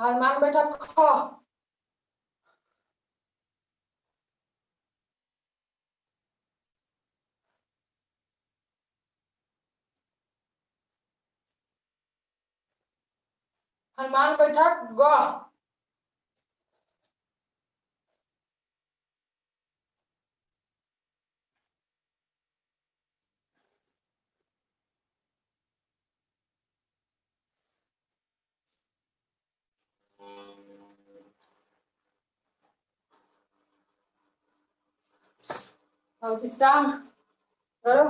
हनुमान बैठा ख। हनुमान बैठा ग। अब विश्राम करो।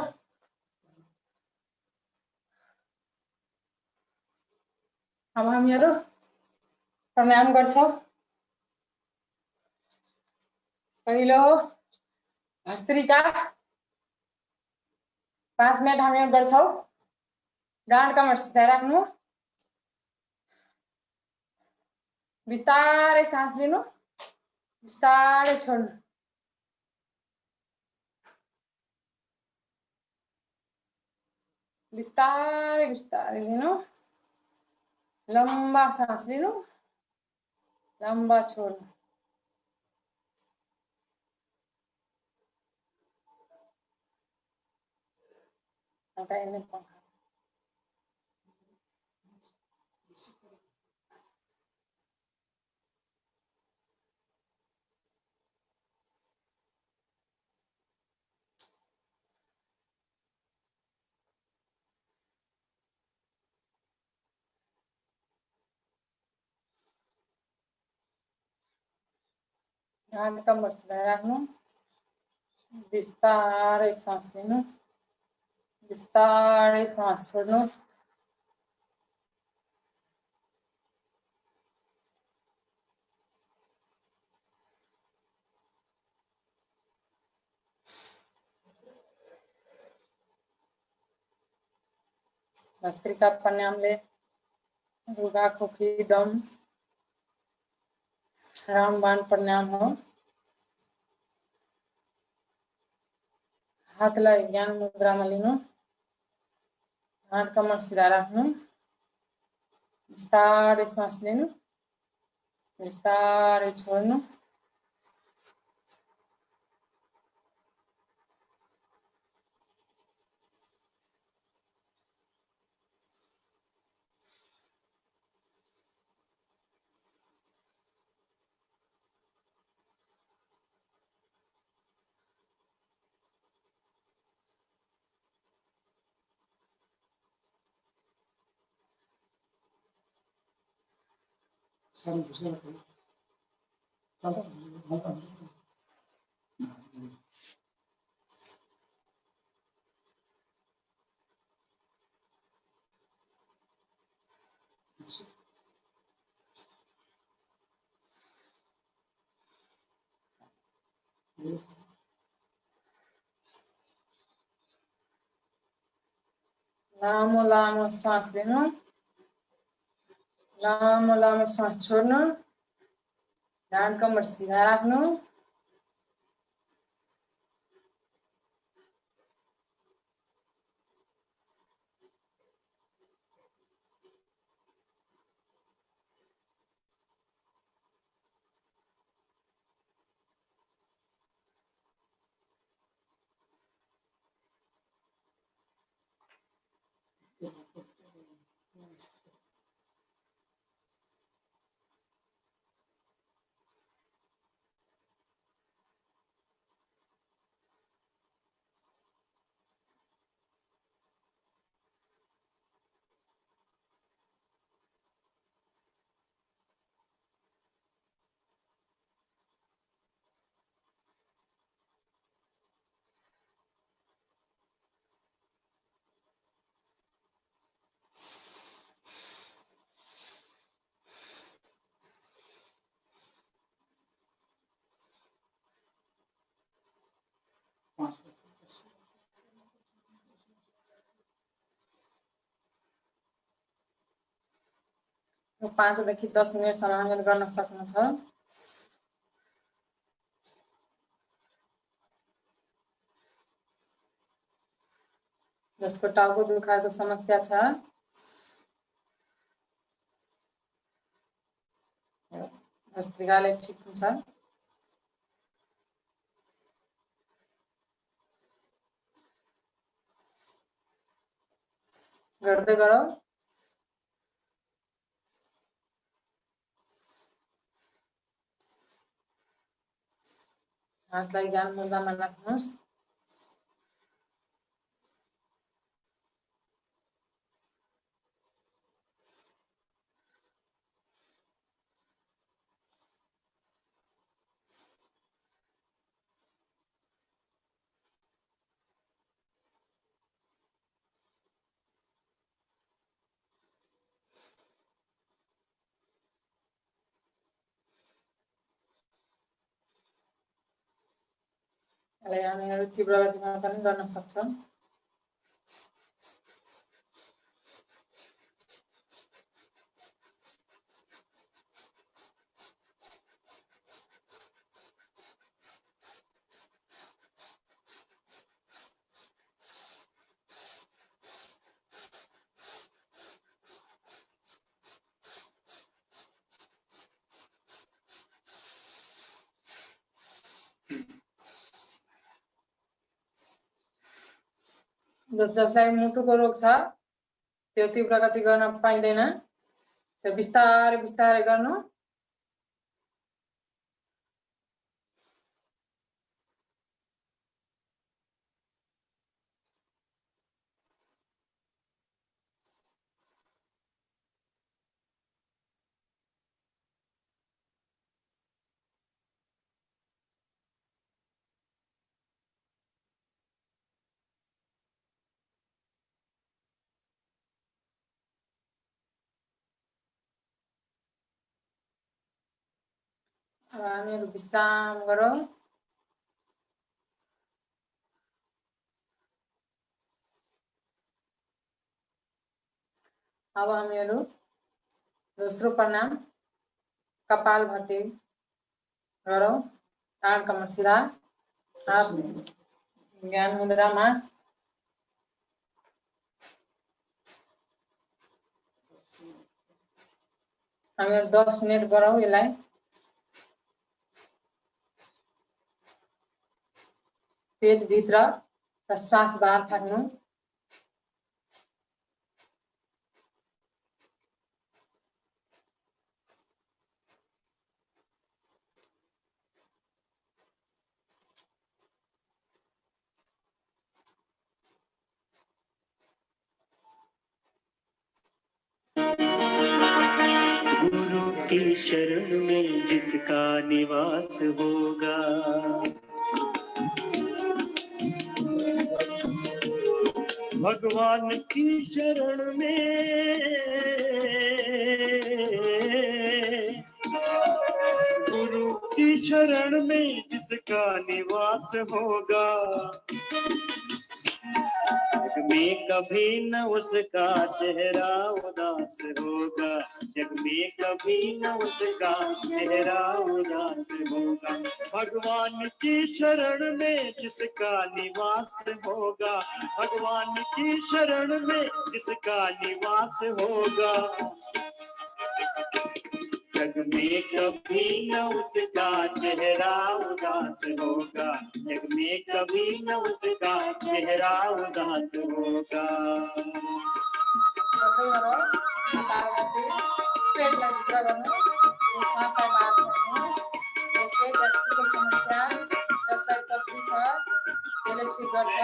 हामीहरू प्राणायाम गर्छौँ। पहिलो भस्त्रिका 5 मिनट हामीहरू गर्छौँ। डाँड कमर सिधा राख्नु। बिस्तारै सास लिनु, बिस्तारै छोड्नु। बिस्तारै बिस्तारै लिनु, लम्बा सास लिनु, लम्बा छोड्नु। हटाइने पंखा। डाँड कमर सिधा राख्नु, बिस्तारै सास लिनु, बिस्तारै सास छोड्नु। भस्त्रिका प्राणायामले रुगा खोकी दम रामबाण प्राणायाम हो। हातलाई ज्ञान मुद्रामा लिनु, डाँड कमर सिधा राख्नु, बिस्तारै सास लिनु, बिस्तारै छोड्नु। लामो लामो सास लिनु, लामो लामो सास छोड्नु। डाँड कमर सिधा राख्नु, यो 5 देखि 10 मिनटसम्म हामीले गर्न सक्नुहुन्छ। जसको टाउको दुखाएको समस्या छ, भस्त्रिकाले ठिक हुन्छ। गर्दै गरौँ। हातलाई ज्ञान मुद्रामा राख्नुहोस्। यसलाई हामीहरू तीव्र गतिमा पनि गर्न सक्छौँ। जसलाई मुटुको रोग छ त्यो तीव्र गति गर्न पाइँदैन, त्यो बिस्तारै बिस्तारै गर्नु। अब हामीहरू विश्राम गरौँ। अब हामीहरू दोस्रो प्रणाम कपालभाति गरौँ। डाँड कमर सिधा, हात ज्ञान मुद्रामा। हामीहरू 10 मिनेट गरौँ यसलाई। पेट भित्र र श्वास बाहर फ्याँक्नु। गुरु की शरण में जिसका निवास होगा, भगवान की शरण में गुरु की शरण में जिसका निवास होगा, जग में कभी न उसका चेहरा उदास होगा, जग में कभी न उसका चेहरा उदास होगा। भगवान की शरण में जिसका निवास होगा, भगवान की शरण में जिसका निवास होगा, जग में कभी न उसका चेहरा उदास होगा, जग में कभी न उसका चेहरा उदास होगा। पेटलाई भित्र गर्नु, श्वासलाई बाहर फ्याँक्नुहोस्। यसले ग्यास्ट्रिकको समस्या जसलाई पथरी छ त्यसले ठिक गर्छ।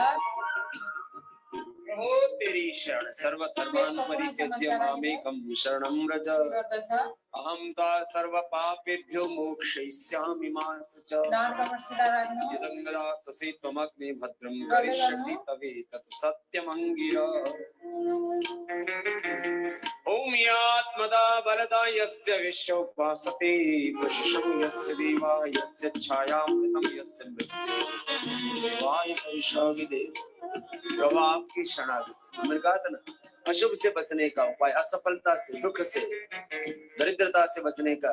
हो तेरी शरण सर्वधर्मान् परित्यज्य मामेकं शरणं व्रज। अहं त्वा सर्वपापेभ्यो मोक्षयिष्यामि मा शुचः। यदङ्गदाससि त्वमग्ने भद्रं करिष्यसि तवेतत् सत्यमङ्गिरः। ॐ यात्मदा वरदा यस्य विश्वोपासते वशं यस्य देवा यस्य छायामृतं यस्य मृत्युर्देवाय वैशाविदे। प्रभु आपकी शरणागति। मैंने कहा था ना, अशुभ से बचने का उपाय, असफलता से, दुख से, दरिद्रता से बचने का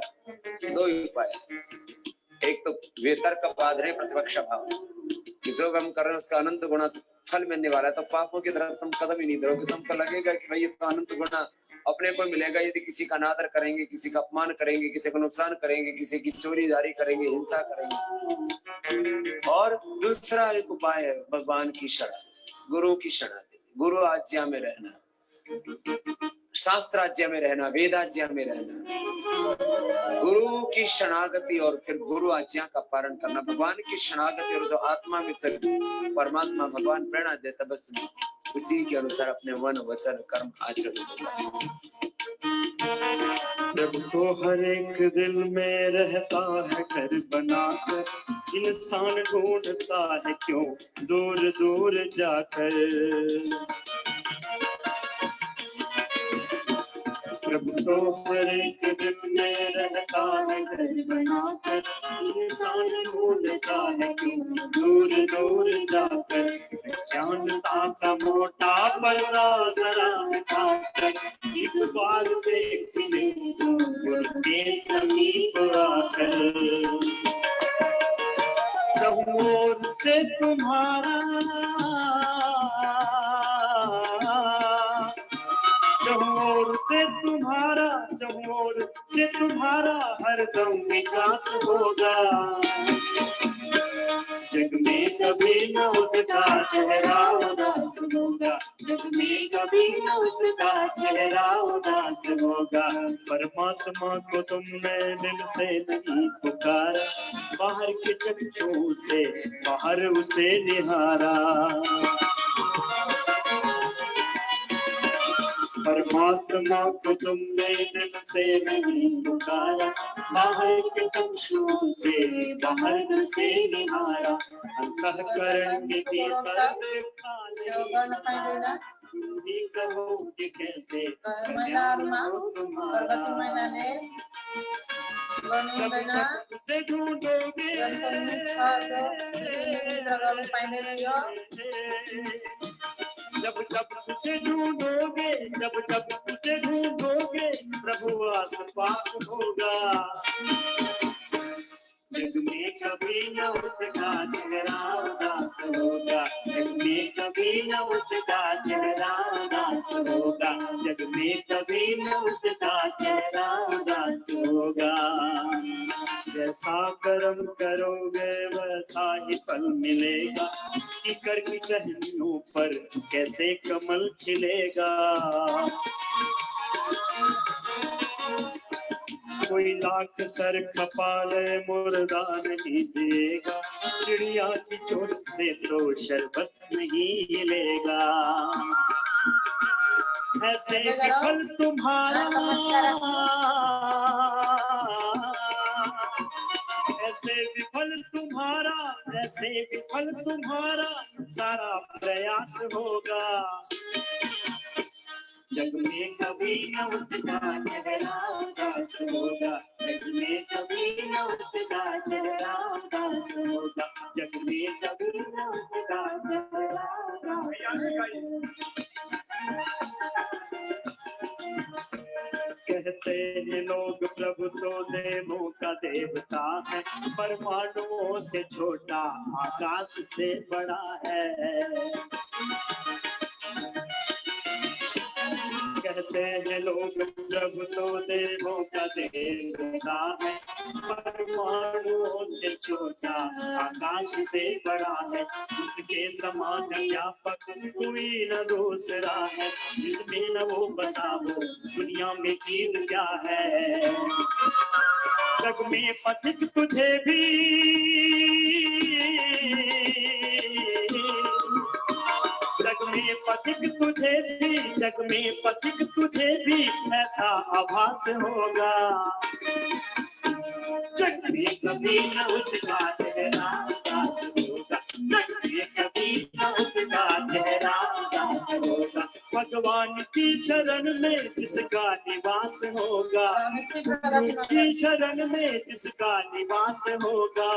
2 ही उपाय। एक तो वितर्क पादरे प्रतिपक्ष भाव कि जो हम कर रहे हैं उसका अनंत गुणा फल मिलने वाला है, तो पापों की तरफ तुम कदम ही नहीं दोगे। तुमको लगेगा कि भाई तो अनंत गुणा अपने को मिलेगा। यदि किसी का अनादर करेंगे, किसी का अपमान करेंगे, किसी को नुकसान करेंगे, किसी की चोरीदारी करेंगे, हिंसा करेंगे। और दूसरा एक उपाय है भगवान की शरण, गुरु की शरण, गुरु आज्ञा में रहना, शास्त्र आज्ञा में रहना, वेद आज्ञा में रहना, गुरु की शरणागति और फिर गुरु आज्ञा का पालन करना। भगवान की शरणागति और जो आत्मा में फिर परमात्मा भगवान प्रेरणा देता, बस उसी के अनुसार अपने मन वचन कर्म आचरण करना। प्रभु तो हर एक दिल में रहता है घर बनाकर, इंसान ढूंढता है क्यों दूर दूर जाकर। प्रभु तो हर एक दिल में रहता है घर बनाकर, इंसान ढूंढता है क्यों दूर दूर जाकर। जानता था मोटा पर्दा जरा हटाकर, एक बार देख ले गुरु के समीप आकर। चहुओर से तुम्हारा, चहुओर से तुम्हारा, चहुओर से तुम्हारा हरदम विकास होगा। जग में कभी न उसका चेहरा उदास होगा, जग में कभी न उसका चेहरा उदास होगा। परमात्मा को तुमने दिल से नहीं पुकारा, बाहर के चक्षु से बाहर उसे निहारा। परमात्मा को तुमने दिल से नहीं पुकारा, बाहर के चक्षु से बाहर उसे निहारा। अंतःकरण के भीतर गर्न पाइँदैन। कहोगे कैसे महिलाहरूमा गर्भवती महिलाले गर्नु हुँदैन, उसे ढूंढोगे, जसको निमित्त छ त्यो निमित्त गर्नु पाइँदैन। यो जब जब उसे ढूंढोगे, जब जब उसे ढूंढोगे, प्रभु आस पास होगा। जग में कभी न उसका चेहरा उदास होगा, जग में कभी न उसका चेहरा उदास होगा, जग में कभी न उसका चेहरा उदास होगा। जैसा कर्म करोगे वैसा ही फल मिलेगा, कीकर की टहनियों पर कैसे कमल खिलेगा। कोई लाख सर खपा ले मुर्दा नहीं देगा, चिड़िया की चोट से तो शरबत नहीं हिलेगा। ऐसे विफल तुम्हारा, ऐसे विफल तुम्हारा, ऐसे विफल तुम्हारा सारा प्रयास होगा। जग में कभी न उसका चेहरा उदास होगा, जग में कभी न उसका चेहरा उदास होगा, जग में कभी न उसका चेहरा उदास। कहते हैं लोग प्रभु तो देवों का देवता है, परमाणुओं से छोटा आकाश से बड़ा है। कहते हैं लोग प्रभु तो देवों का देवता है, परमाणुओं से छोटा आकाश से बड़ा है। उसके समान व्यापक कोई न दूसरा है, जिसमें न वो बसा हो दुनिया में चीज क्या है। जग में पथिक तुझे भी, जग में पथिक तुझे भी, जग में पथिक तुझे भी ऐसा आभास होगा। जग में कभी न उसका चेहरा उदास होगा, जग में कभी न उसका चेहरा उदास होगा। भगवान की शरण में जिसका निवास होगा, गुरु की शरण में जिसका निवास होगा।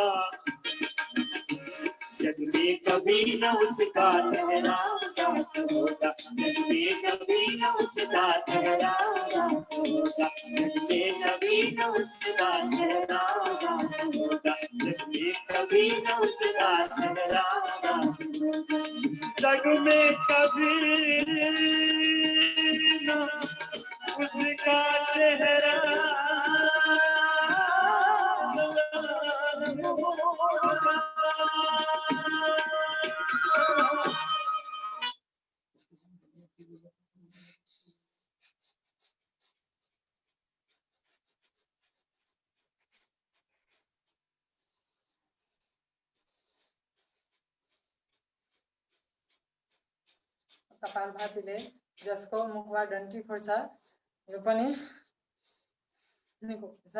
जग में कभी न उसका चेहरा उदास होगा, जग में कभी न उसका चेहरा उदास होगा, जग में कभी न उसका चेहरा उदास होगा, जग में कभी न उसका चेहरा उदास होगा। जग में कभी न उसका चेहरा कपालभातीले जसको मुखमा डन्ठी फोर्छ यो पनि निको हुन्छ।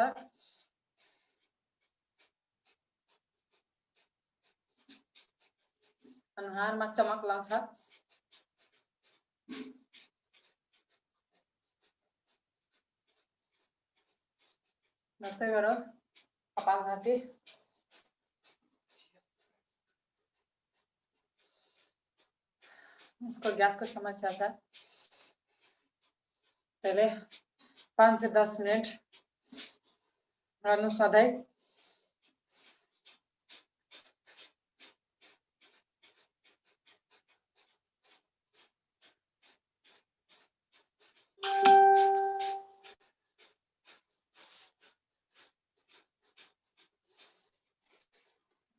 अनुहारमा चमक लाउँछ। नृत्य गरौ कपालभाती। उसको ग्यासको समस्या छ, त्यसले 5 से 10 मिनट गर्नु सधैँ।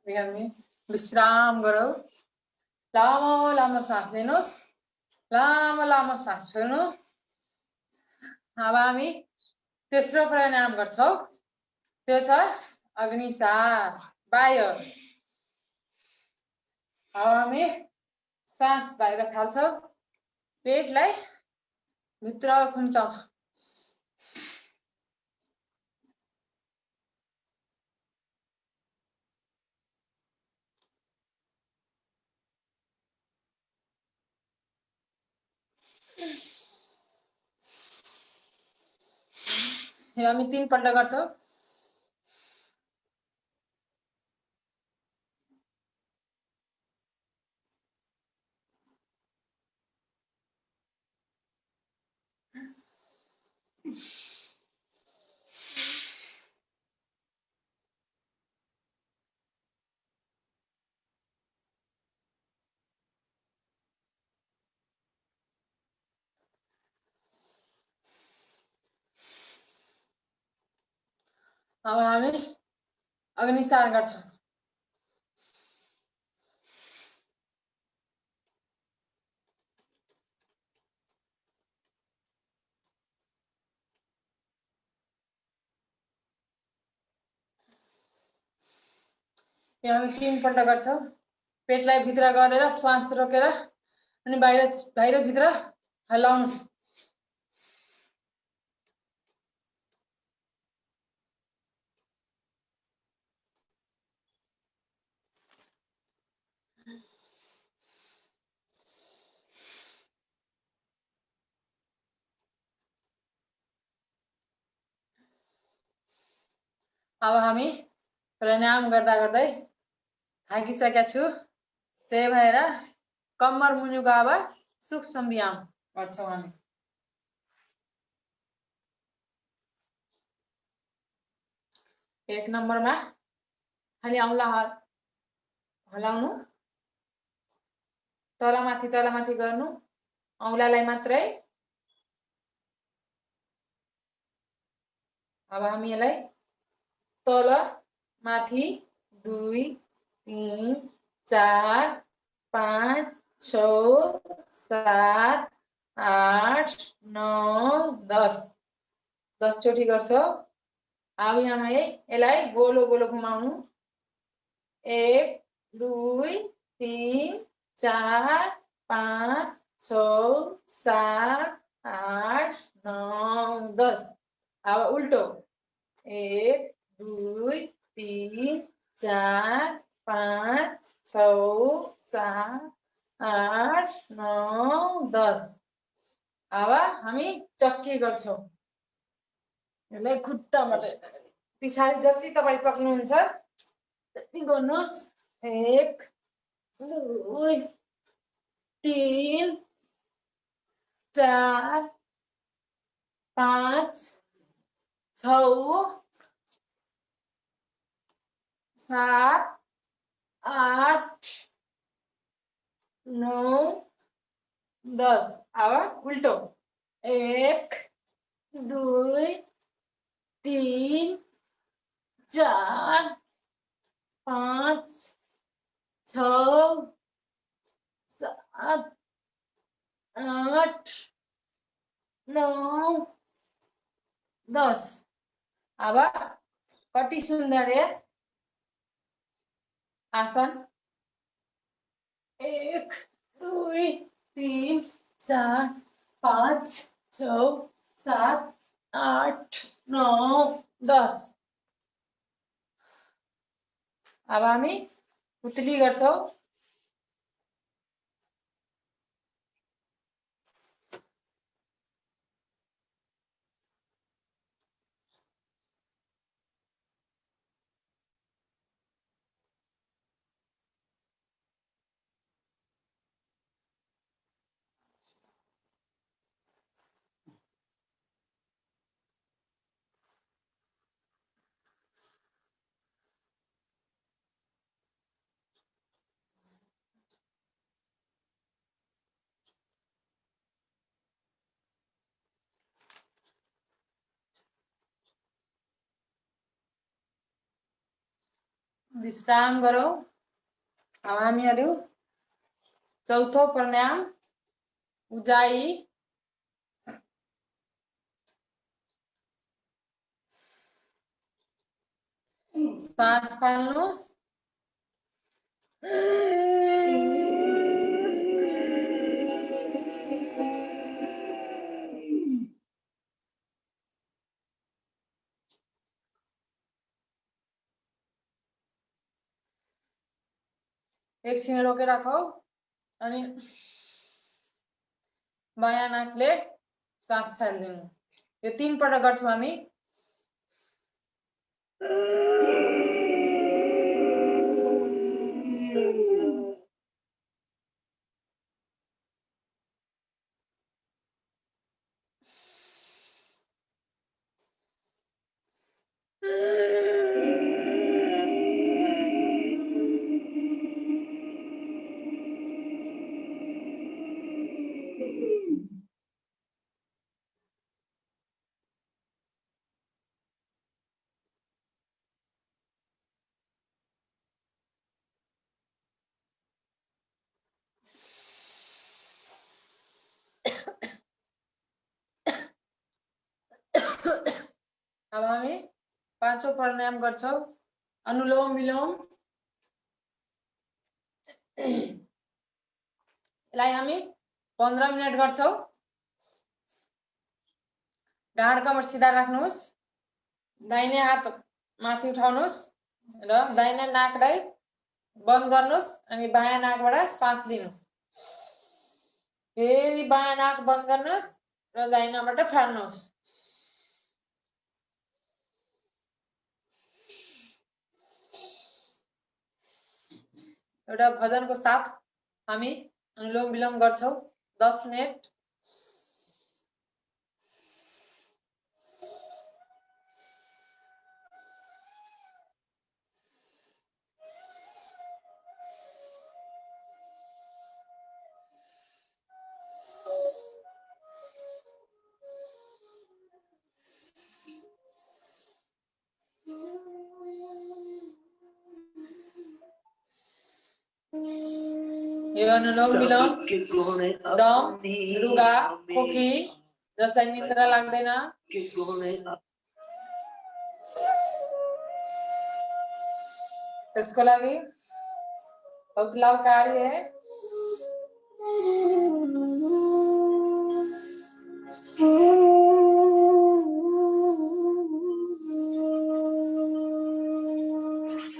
हामी विश्राम गरौ। लामो लामो सास लिनुहोस्, लामो लामो सास छोड्नु। अब हामी तेस्रो प्राणायाम गर्छौं, त्यो छ अग्निसार बाह्य। अब हामी सास बाहिर फाल्छौं, पेटलाई भित्र खुम्चाउँछौं। यो हामी 3 पल्ट गर्छौं। अब हामी अग्निसार गर्छौं। यो हामी 3 पल्ट गर्छौं। पेटलाई भित्र गरेर श्वास रोकेर अनि बाहिर भित्र हल्लाउनुस्। अब हामी प्राणायाम गर्दा गर्दै थाकिसकेका छु, त्यही भएर कम्मर मुनिको अब सूक्ष्म व्यायाम गर्छौं हामी। 1 नम्बरमा खाली औँला हलाउनु, तलमाथि गर्नु, औँलालाई मात्रै। अब हामी यसलाई तल माथि 2 3 4 5 6 7 8 9 10 चोटि गर्छौं। अब यहाँ यसलाई गोलो गोलो घुमाउनु। 1 2 3 4 5 6 7 8 9 10। अब उल्टो 1 2 3 4 5 6 7 8 9 10। अब हामी चक्की गर्छौं। यसलाई खुट्टाबाट पछाडि जति तपाई सक्नुहुन्छ त्यति गर्नुस्। 1 2 3 4 5 6 7 8 9 10 आवा उल्टो 1 2 3 4 5 6 7 8 9 10 आवा कति सुंदर है आसन 1 2 3 4 5 6 7 8 9 10 अब हामी पुतली गर्छौं विश्राम गरौं अब हामीहरु चौथो प्राणायाम उजाई श्वास फाल्नुस् एकछिन रोकेर राखौ अनि बायाँ नाकले श्वास फाल्दिनु यो 3 पटक गर्छौं हामी अब हामी पाँचौं प्राणायाम गर्छौं अनुलोम विलोम यसलाई हामी 15 मिनेट गर्छौं ढाड कमर सिधा राख्नुस् दाहिने हात माथि उठाउनुस् र दाहिने नाकलाई बन्द गर्नुस् अनि बायाँ नाकबाट श्वास लिनु फेरि बायाँ नाक बन्द गर्नुस् र दाहिनाबाट फाड्नुस् एउटा भजनको साथ हामी अनुलोम विलोम गर्छौं 10 मिनेट यो अनुलोम विलोम दम रुगा खोकी जसलाई निद्रा लाग्दैन त्यसको लागि बहुत लाभकारी है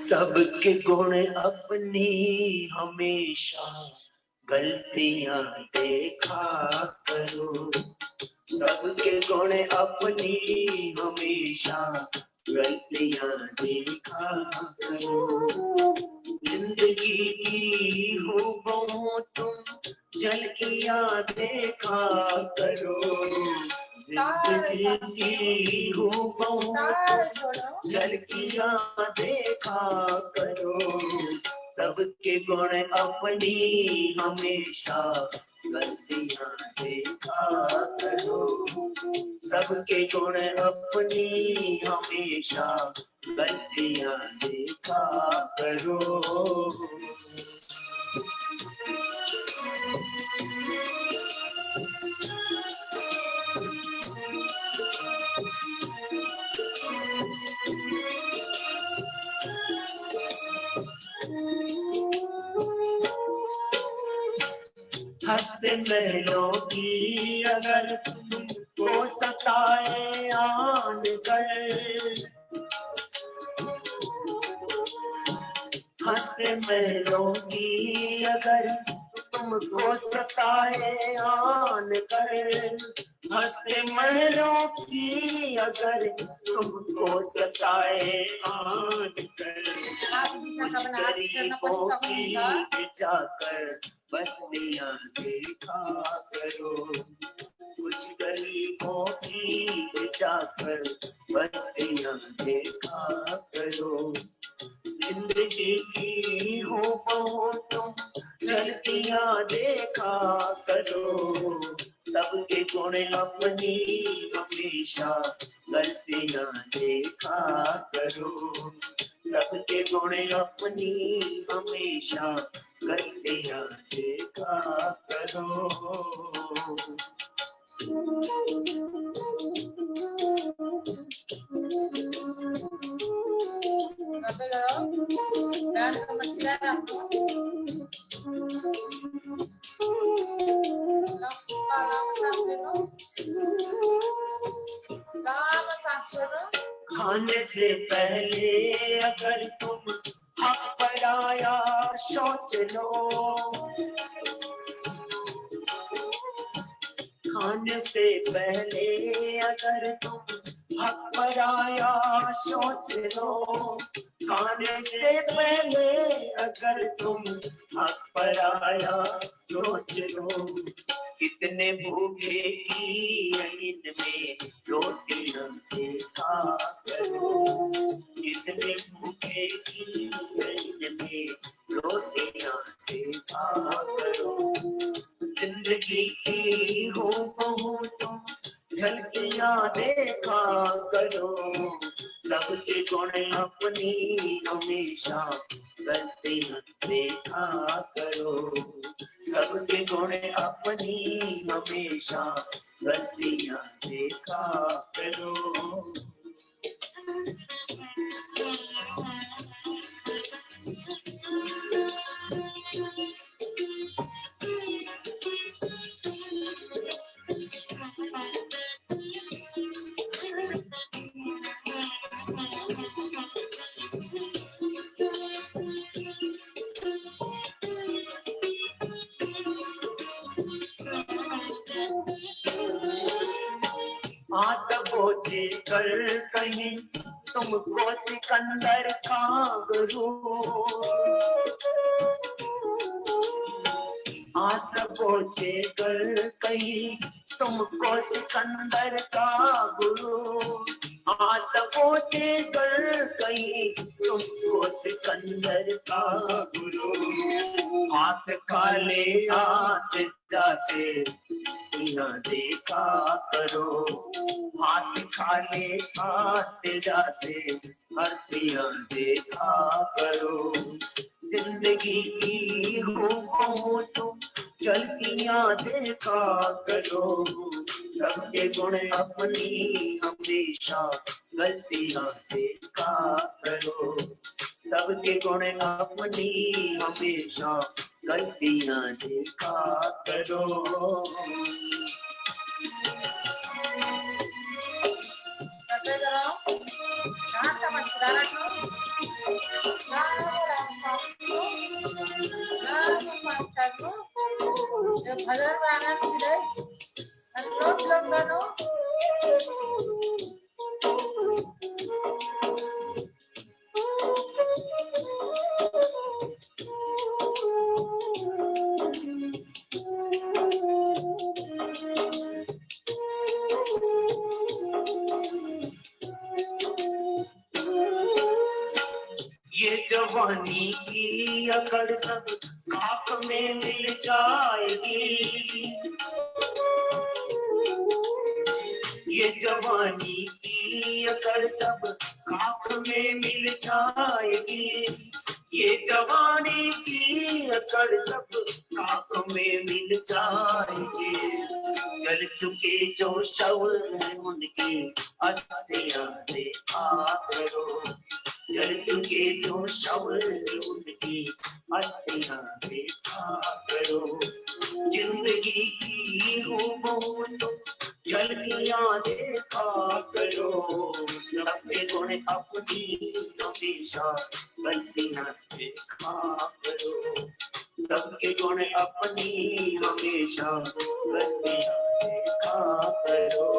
सबके गुण अपनी हमेशा गलतियां देखा करो सबके गुण अपनी हमेशा गलतियां देखा करो जिंदगी की हो तुम झलकियां देखा करो जिंदगी की हो झलकियां देखा करो सबके गुण अपनी हमेशा गलतियां देखा करो, सबके गुण अपनी हमेशा गलतियां देखा करो। हंसते महलों की अगर तुमको सताए आन कर, हंसते महलों की अगर तुमको सताए आन कर, हंसते महलों की अगर तुमको सताए आन कर, कुछ गरीबों की जाकर बस्तियां देखा करो, कुछ गरीबों की जाकर बस्तियां देखा करो। जिंदगी की हो तुम गलतियां देखा करो, सबके गुण अपनी हमेशा गलतियां देखा करो, सबके गुण अपनी हमेशा गलतियां देखा करो। करते जाओ, ध्यान समझिए आपको। लंबा सांस ले लो, लंबा सांस लो। खाने से पहले अगर तुम हक पराया सोच लो, खाने से पहले अगर तुम हक पराया सोच लो, खाने से पहले अगर तुम हक पराया सोच लो, कितने भूखे की नींद में रोटियां देखा करो, कितने भूखे की नींद में रोटियां देखा करो। जिंदगी की हो तुम झलकियां देखा करो, सबके गुण अपनी हमेशा गलतियां देखा करो, सबके गुण अपनी हमेशा गलतियां देखा करो। हाथ बोझे कर कहीं तुमको सिकंदर का गुरु, हाथ बोझे कर कहीं तुमको सिकंदर का गुरु, हाथ बोझे कर कहीं तुमको सिकंदर का गुरु, हाथ खाले हाथ जाते यहाँ देखा करो, हाथ खाले हाथ जाते हरतियां देखा करो। जिंदगी की हो तुम चलतियां देखा करो, सबके गुण अपनी हमेशा गलतियां देखा करो, सबके गुण अपनी हमेशा गलतियां देखा करो। करते जाओ, ध्यान का मसला रखो, लंबा सांस लो, लंबा सांस छोड़ो। जो भजन गाना लीजिए, लोट लोट गानो। ये जवानी की अकड़ सब खाक में मिल जाएगी, ये जवानी की अकड़ सब खाक में मिल जाएगी, ये जवानी की अकड़ सब खाक में मिल जाएगी। जल चुके जो शव हैं उनकी अस्थियां देखा करो, जल चुके जो शव हैं उनकी अस्थियां देखा करो। जिंदगी की रूपों तो झलकियां देखा करो, सबके गुण अपनी हमेशा गलतियां देखा करो, सबके गुण अपनी हमेशा गलतियां देखा करो।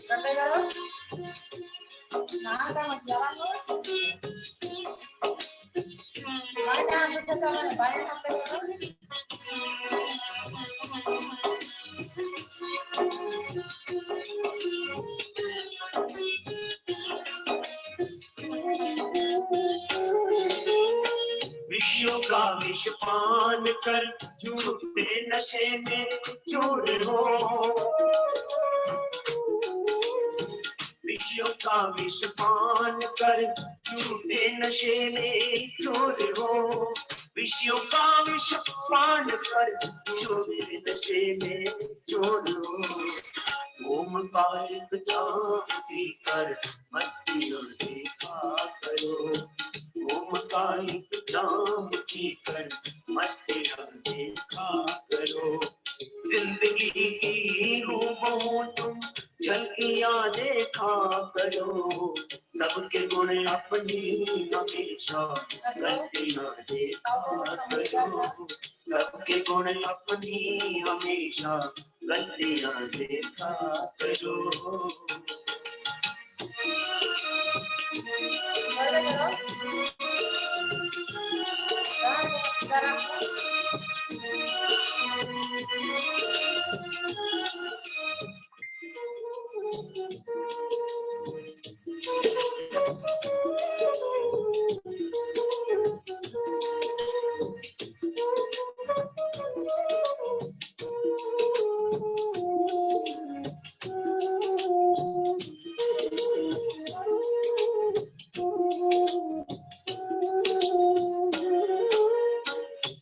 करते करो नाम का मसला बाय नाम तो चला है बाय करते करो विषयों का विष पान कर झूठे नशे में चूर हो, विषयों का विष पान कर झूठे नशे में चूर हो, विषयों का विष पान कर झूठे नशे में चूर हो। ओम का एक जाम पीकर मस्तियों देखा करो, ओम का एक जाम पीकर मस्तियां देखा करो। जिंदगी की रूपों तुम झलकियां देखा करो, सबके गुण अपनी हमेशा गलतियां देखा करो, सबके गुण अपनी हमेशा गलतियां देखा करो। करते करो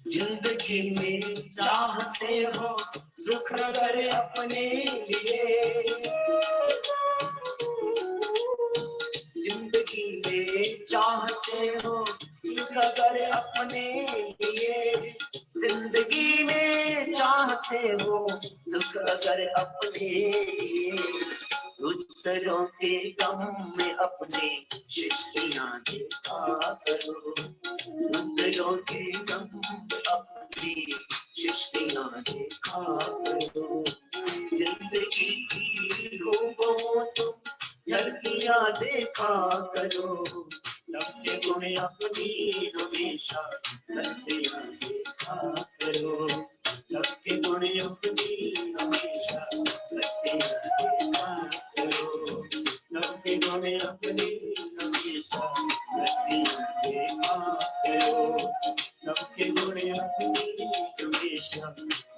जिंदगी में चाहते हो सुख अगर अपने लिए, जिंदगी में चाहते हो सुख अगर अपने लिए, जिंदगी में चाहते हो सुख अगर अपने लिए, दूसरों के गम में अपने शिष्टियां देखा करो, दूसरों के गम में अपनी शिष्टियां देखा करो। जिंदगी की रूपों तुम झलकियां देखा करो, सबके गुण अपनी हमेशा गलतियां देखा करो, सबके गुण अपनी हमेशा गलतियां देखा करो, सबके गुण अपनी हमेशा गलतियां देखा करो, सबके गुण अपनी हमेशा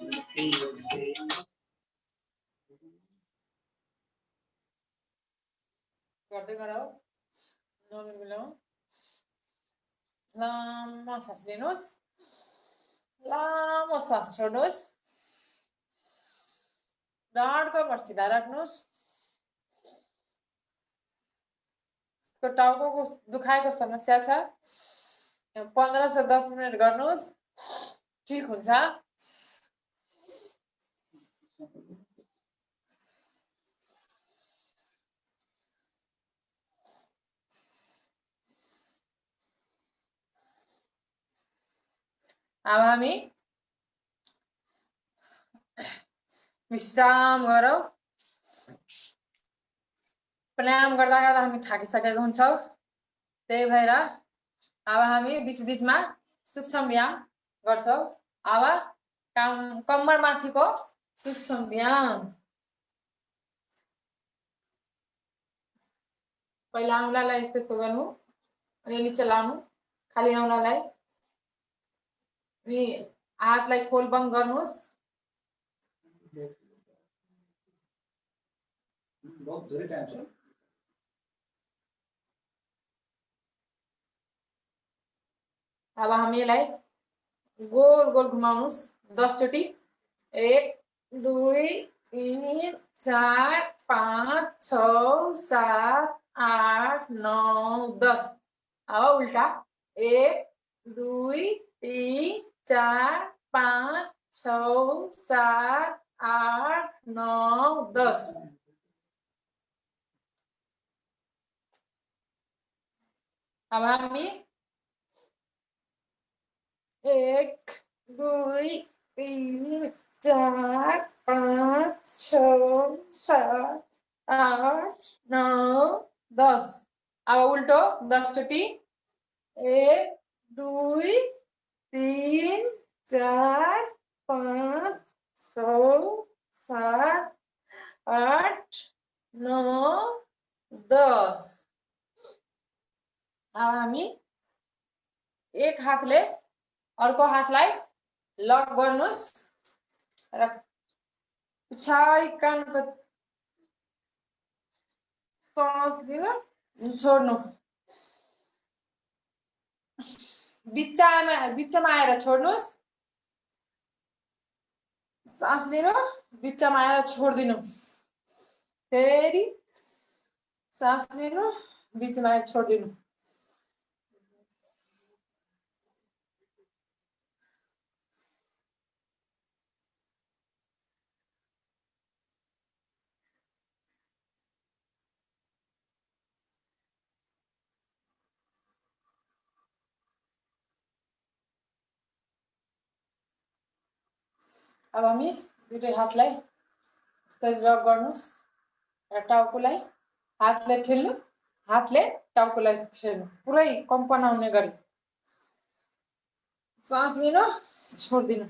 गलतियां देखा। गर्दै गराऊ नमिलाऊ लामो सास लिनुहोस् लामो सास छोड्नुहोस् डाँडको भर सिधा राख्नुहोस् टाउको दुखाएको समस्या छ 15 से 10 मिनट गर्नुहोस् ठीक हुन्छ अब हामी विश्राम गरौँ प्राणायाम गर्दा गर्दा हामी थाकिसकेका हुन्छौँ त्यही भएर अब हामी बीच बीचमा सूक्ष्म व्यायाम गर्छौँ अब कम्मर माथिको सूक्ष्म व्यायाम पहिला औँलालाई यस्तो गर्नु अलिअलि चलाउनु खाली आउनलाई। अनि हातलाई खोल बन्द गर्नुहोस्। बहुत धेरै टाइम छ। अब हामी यसलाई गोल गोल घुमाउनुहोस् 10 चोटि। 1 2 3 4 5 6 7 8 9 10। अब उल्टा 1 2 3 4 5 6 7 8 9 10। अब हामी 1 2 3 4 5 6 7 8 9 10। अब उल्टो 10 चोटि। 1 2 3 4 5 6 7 8 9 10। अब हामी एक हातले अर्को हातलाई लक गर्नुहोस् र पछाडि कानको सास लिन छोड्नु। बिचमा आएर छोड्नुहोस्। सास लिनु बिचमा आएर छोडिदिनु। फेरि सास लिनु बिचमा आएर छोडिदिनु। अब हामी दुईटै हातलाई यसरी रक गर्नुहोस् र टाउकोलाई हातले ठेल्नु। हातले टाउकोलाई ठेल्नु पुरै कम्पन आउने गरी। सास लिनु छोडिदिनु।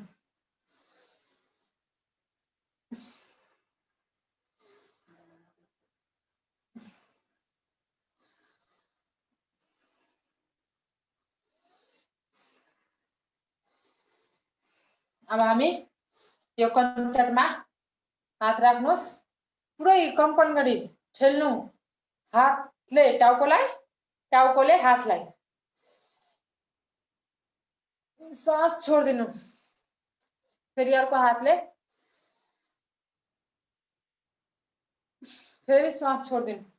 अब हामी यो कञ्चटमा हात राख्नुहोस्। पुरै कम्पन गरी ठेल्नु। हातले टाउकोलाई, टाउकोले हातलाई। सास छोडिदिनु। फेरि अर्को हातले फेरि सास छोडिदिनु।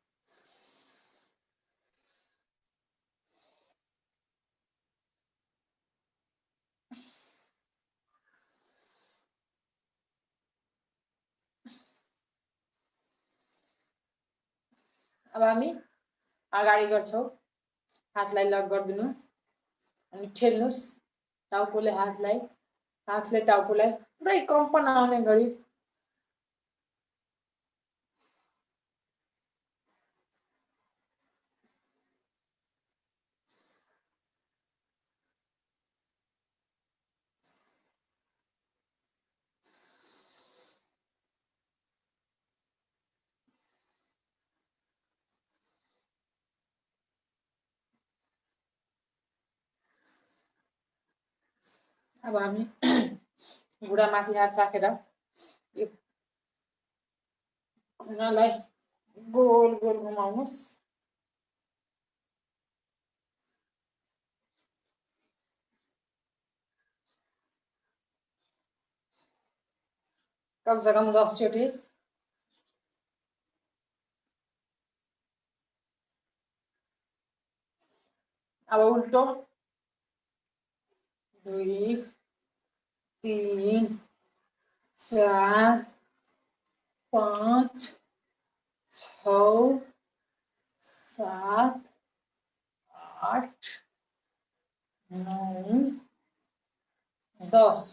अब हामी अगाडि गर्छौँ। हातलाई लक गरिदिनु अनि ठेल्नुहोस्। टाउकोले हातलाई, हातले टाउकोलाई पुरै कम्पन आउने गरी। अब हामी घुँडामाथि हात राखेर उनीहरूलाई गोल गोल घुमाउनुहोस्। कम से कम 10 चोटि। अब उल्टो 2 3 4 5 6 7 8 9 10।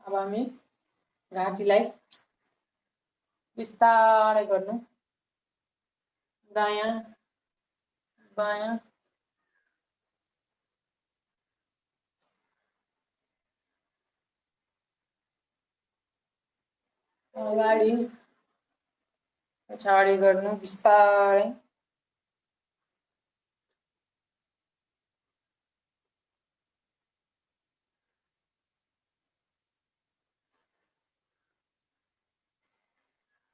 अब हामी घाँटीलाई बिस्तारै गर्नु। दायाँ बायाँ अगाडि पछाडि गर्नु बिस्तारै।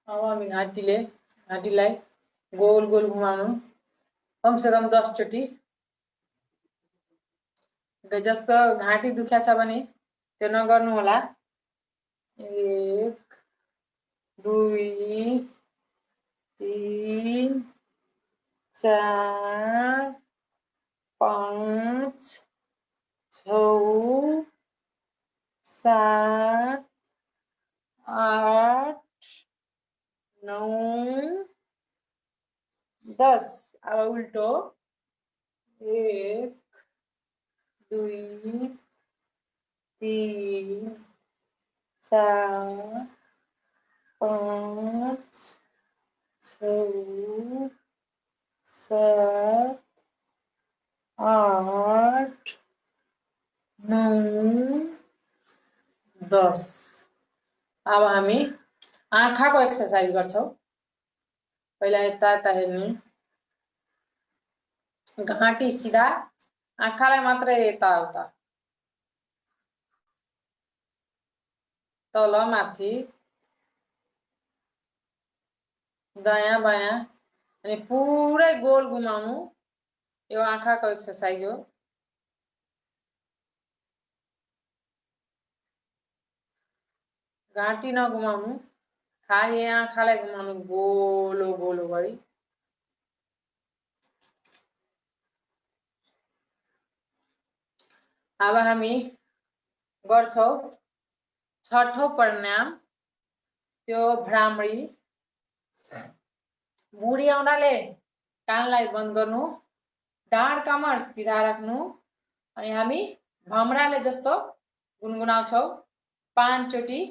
अब हामी घाँटीलाई गोल गोल घुमाउनु कम से कम 10 चोटी। जसको घाँटी दुख्या छ भने त्यो नगर्नु होला। 1 2 3 4 5 6 7 8 9 10। अब उल्टो 1 2 3 4 5 6 7 8 9 10। अब हामी आँखाको एक्सरसाइज गर्छौं। पहिला यता हेर्नु, घाँटी सिधा, आँखालाई मात्रै यताउता, तल माथि, दायाँ बायाँ अनि पुरै गोल घुमाउनु। यो आँखाको एक्सरसाइज हो। घाँटी नघुमाउनु, खाली आँखालाई घुमाउनु गोलो गोलो गरी। अब हामी गर्छौं छठौं प्राणायाम, त्यो भ्रामरी। भुँडी आउनाले कानलाई बन्द गर्नु, डाँड कमर सिधा राख्नु अनि हामी भमराले जस्तो गुनगुनाउँछौं 5 चोटी।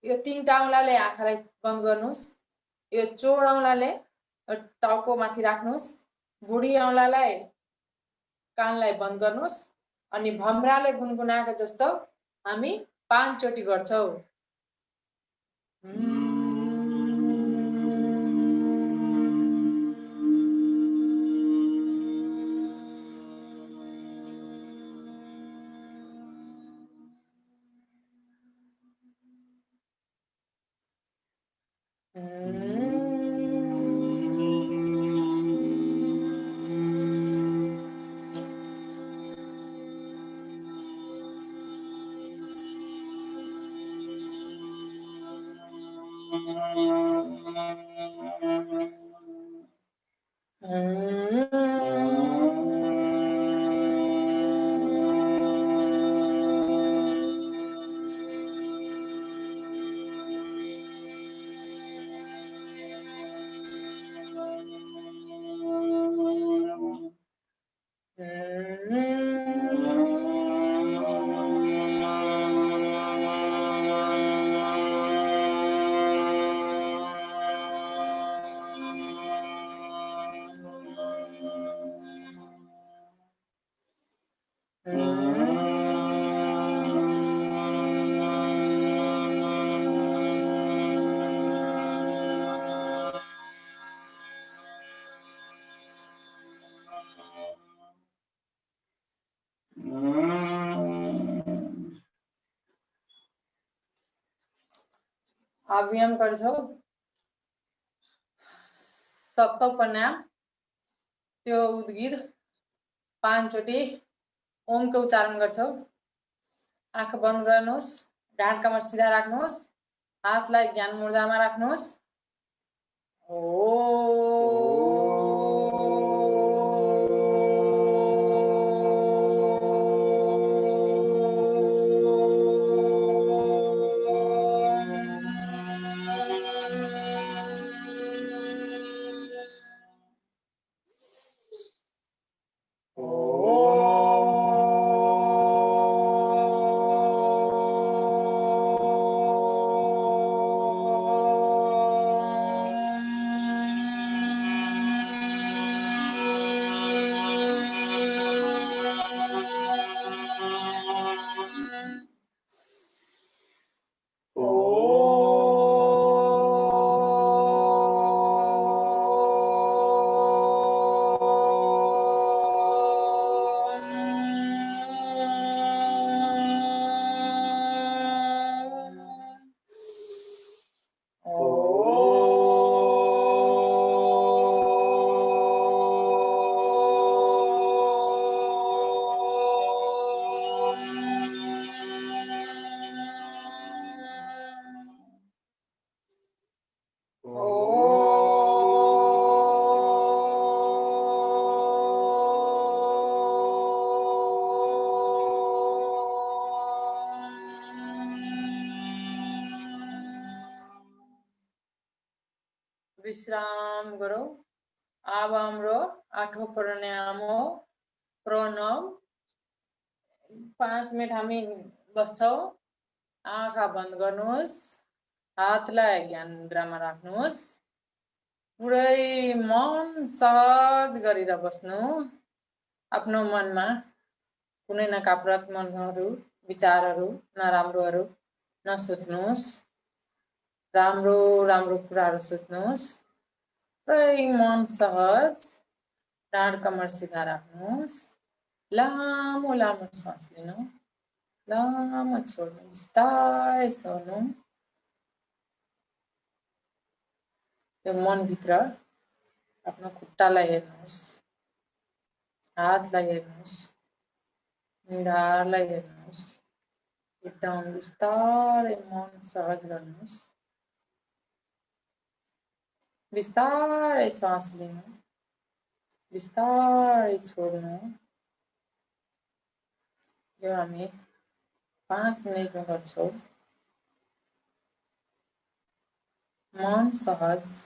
यो 3 औंलाले आँखालाई बन्द गर्नुस्। यो चोड औंलाले टाउको माथि राख्नुस्। बुढी औंलालाई कानलाई बन्द गर्नुस् अनि भमराले गुनगुनाएको जस्तो हामी 5 चोटी गर्छौं। अब हम गर्छौं 7औं प्राणायाम, त्यो उद्गिर 5 चोटी ओम को उच्चारण गर्छौं। आँखा बन्द गर्नुस्, डाँड कमर सिधा राख्नुस्, हातलाई ज्ञान मुद्रामा राख्नुस्। विश्राम गरौँ। अब हाम्रो 8औं प्राणायाम हो प्रणव। 5 मिनट हामी बस्छौँ। आँखा बन्द गर्नुहोस्, हातलाई ज्ञान मुद्रामा राख्नुहोस्, पुरै मन सहज गरेर बस्नु। आफ्नो मनमा कुनै नकारात्मक मनहरू विचारहरू नराम्रोहरू नसोच्नुहोस्, राम्रो राम्रो कुराहरू सोच्नुहोस्। पुरै मन सहज, डाँड कमर सिधा राख्नुहोस्, लामो लामो सास लिनु, लामो छोड्नु, बिस्तारै छोड्नु। त्यो मनभित्र आफ्नो खुट्टालाई हेर्नुहोस्, हातलाई हेर्नुहोस्, निधारलाई हेर्नुहोस्। एकदम बिस्तारै मन सहज गर्नुहोस्। बिस्तारै सास लिनु, बिस्तारै छोड्नु। यो हामी 5 मिनटमा गर्छौँ। मन सहज,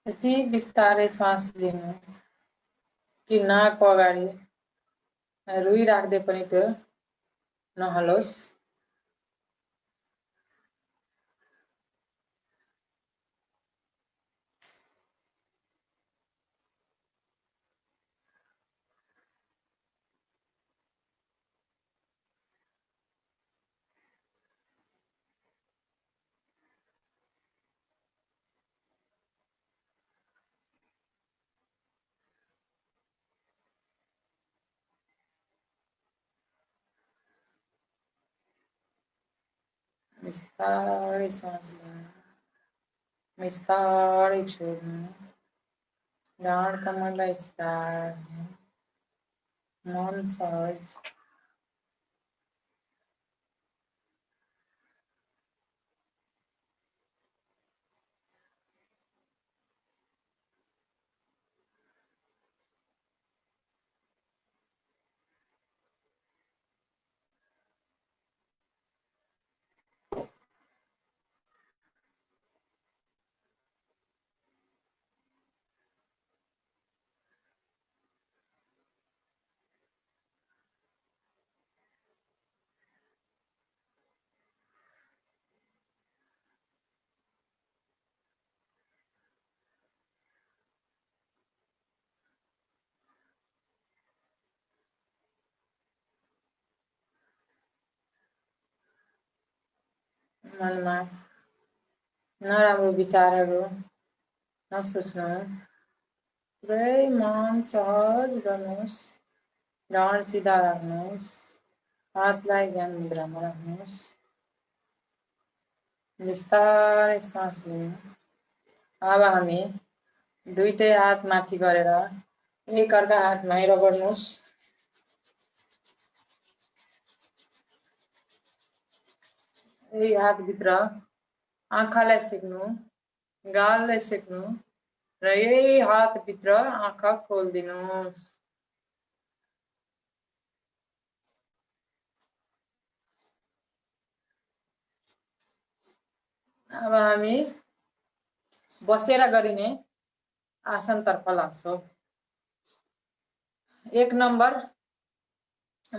यति बिस्तारै सास लिनु कि नाकको अगाडि रुई राख्दै पनि त्यो नहलोस्। बिस्तारै सास लिनु, बिस्तारै छोड्नु, डाँड कमरलाई सिधा राख्नु, मन सहज। मनमा नराम्रो विचारहरू नसोच्नु, पुरै मन सहज गर्नुहोस्, डाँड सिधा राख्नुहोस्, हातलाई ज्ञान मुद्रामा राख्नुहोस्, बिस्तारै सास लिनु। अब हामी दुईटै हात माथि गरेर एक अर्का हातमा रगड्नुहोस्। यही हातभित्र आँखालाई सेक्नु, गाललाई सेक्नु र यही हातभित्र आँखा खोलिदिनुहोस्। अब हामी बसेर गरिने आसनतर्फ लाग्छौँ। 1 नम्बर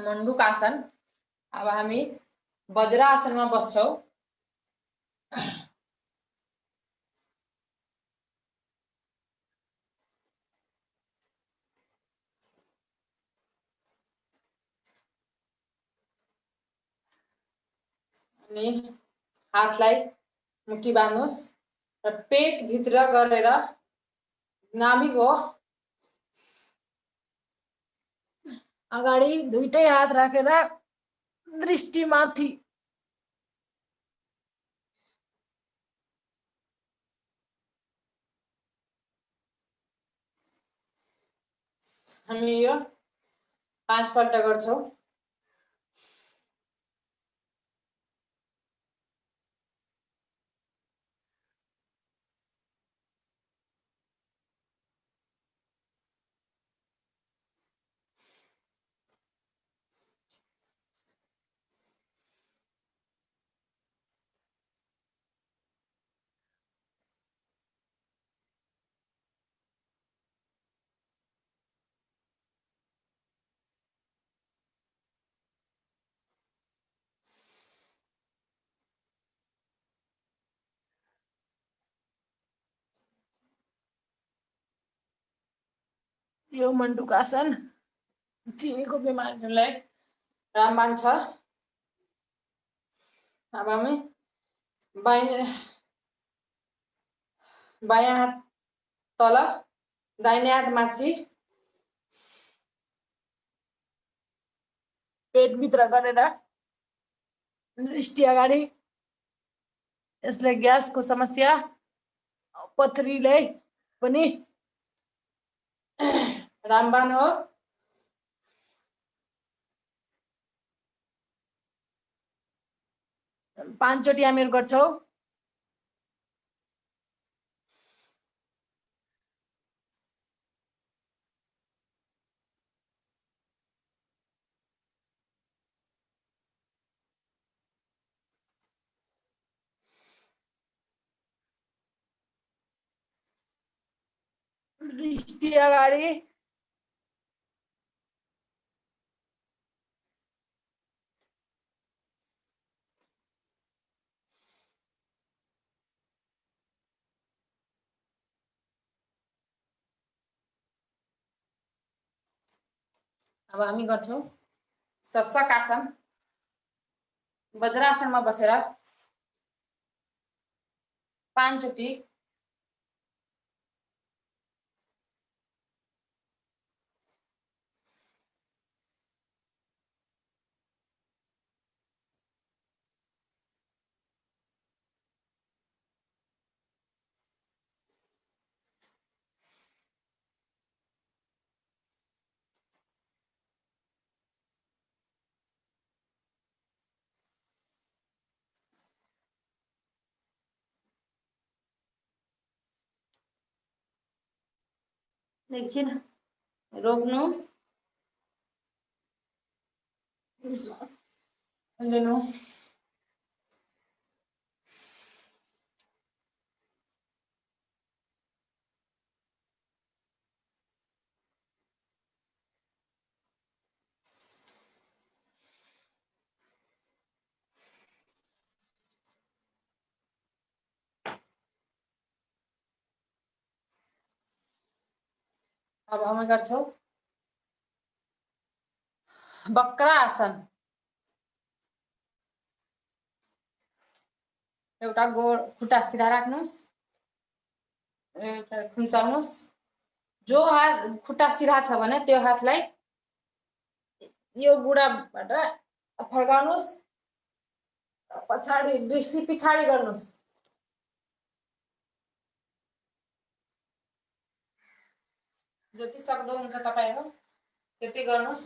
मण्डुक आसन। अब हामी वज्रासनमा बस्छौँ। अनि हातलाई मुठी बान्नुहोस् र पेट भित्र गरेर नाभिको अगाडि दुईटै हात राखेर दृष्टि माथि। हामी यो 5 पल्ट गर्छौँ। यो मण्डुकासन चिनीको बिमारीहरूलाई रामबाण छ। अब हामी बायाँ हात तल, दाहिने हात माथि, पेटभित्र गरेर दृष्टि अगाडि। यसले ग्यासको समस्या, पथरीले पनि रामबाण हो। पाँचचोटि हामीहरू गर्छौँ। दृष्टि अगाडि, अब हामी गर्छौँ शशकासन। वज्रासनमा बसेर 5 चोटि एकछिन रोक्नु, लिनु। अब हामी गर्छौँ वक्रासन। एउटा खुट्टा सिधा राख्नुस्, एउटा खुम्चाउनुस्। जो हात खुट्टा सिधा छ भने त्यो हातलाई यो गुडाबाट फर्काउनुस्, पछाडि दृष्टि पछाडि गर्नुस्। जति सक्दो हुन्छ तपाईहरु त्यति गर्नुस्।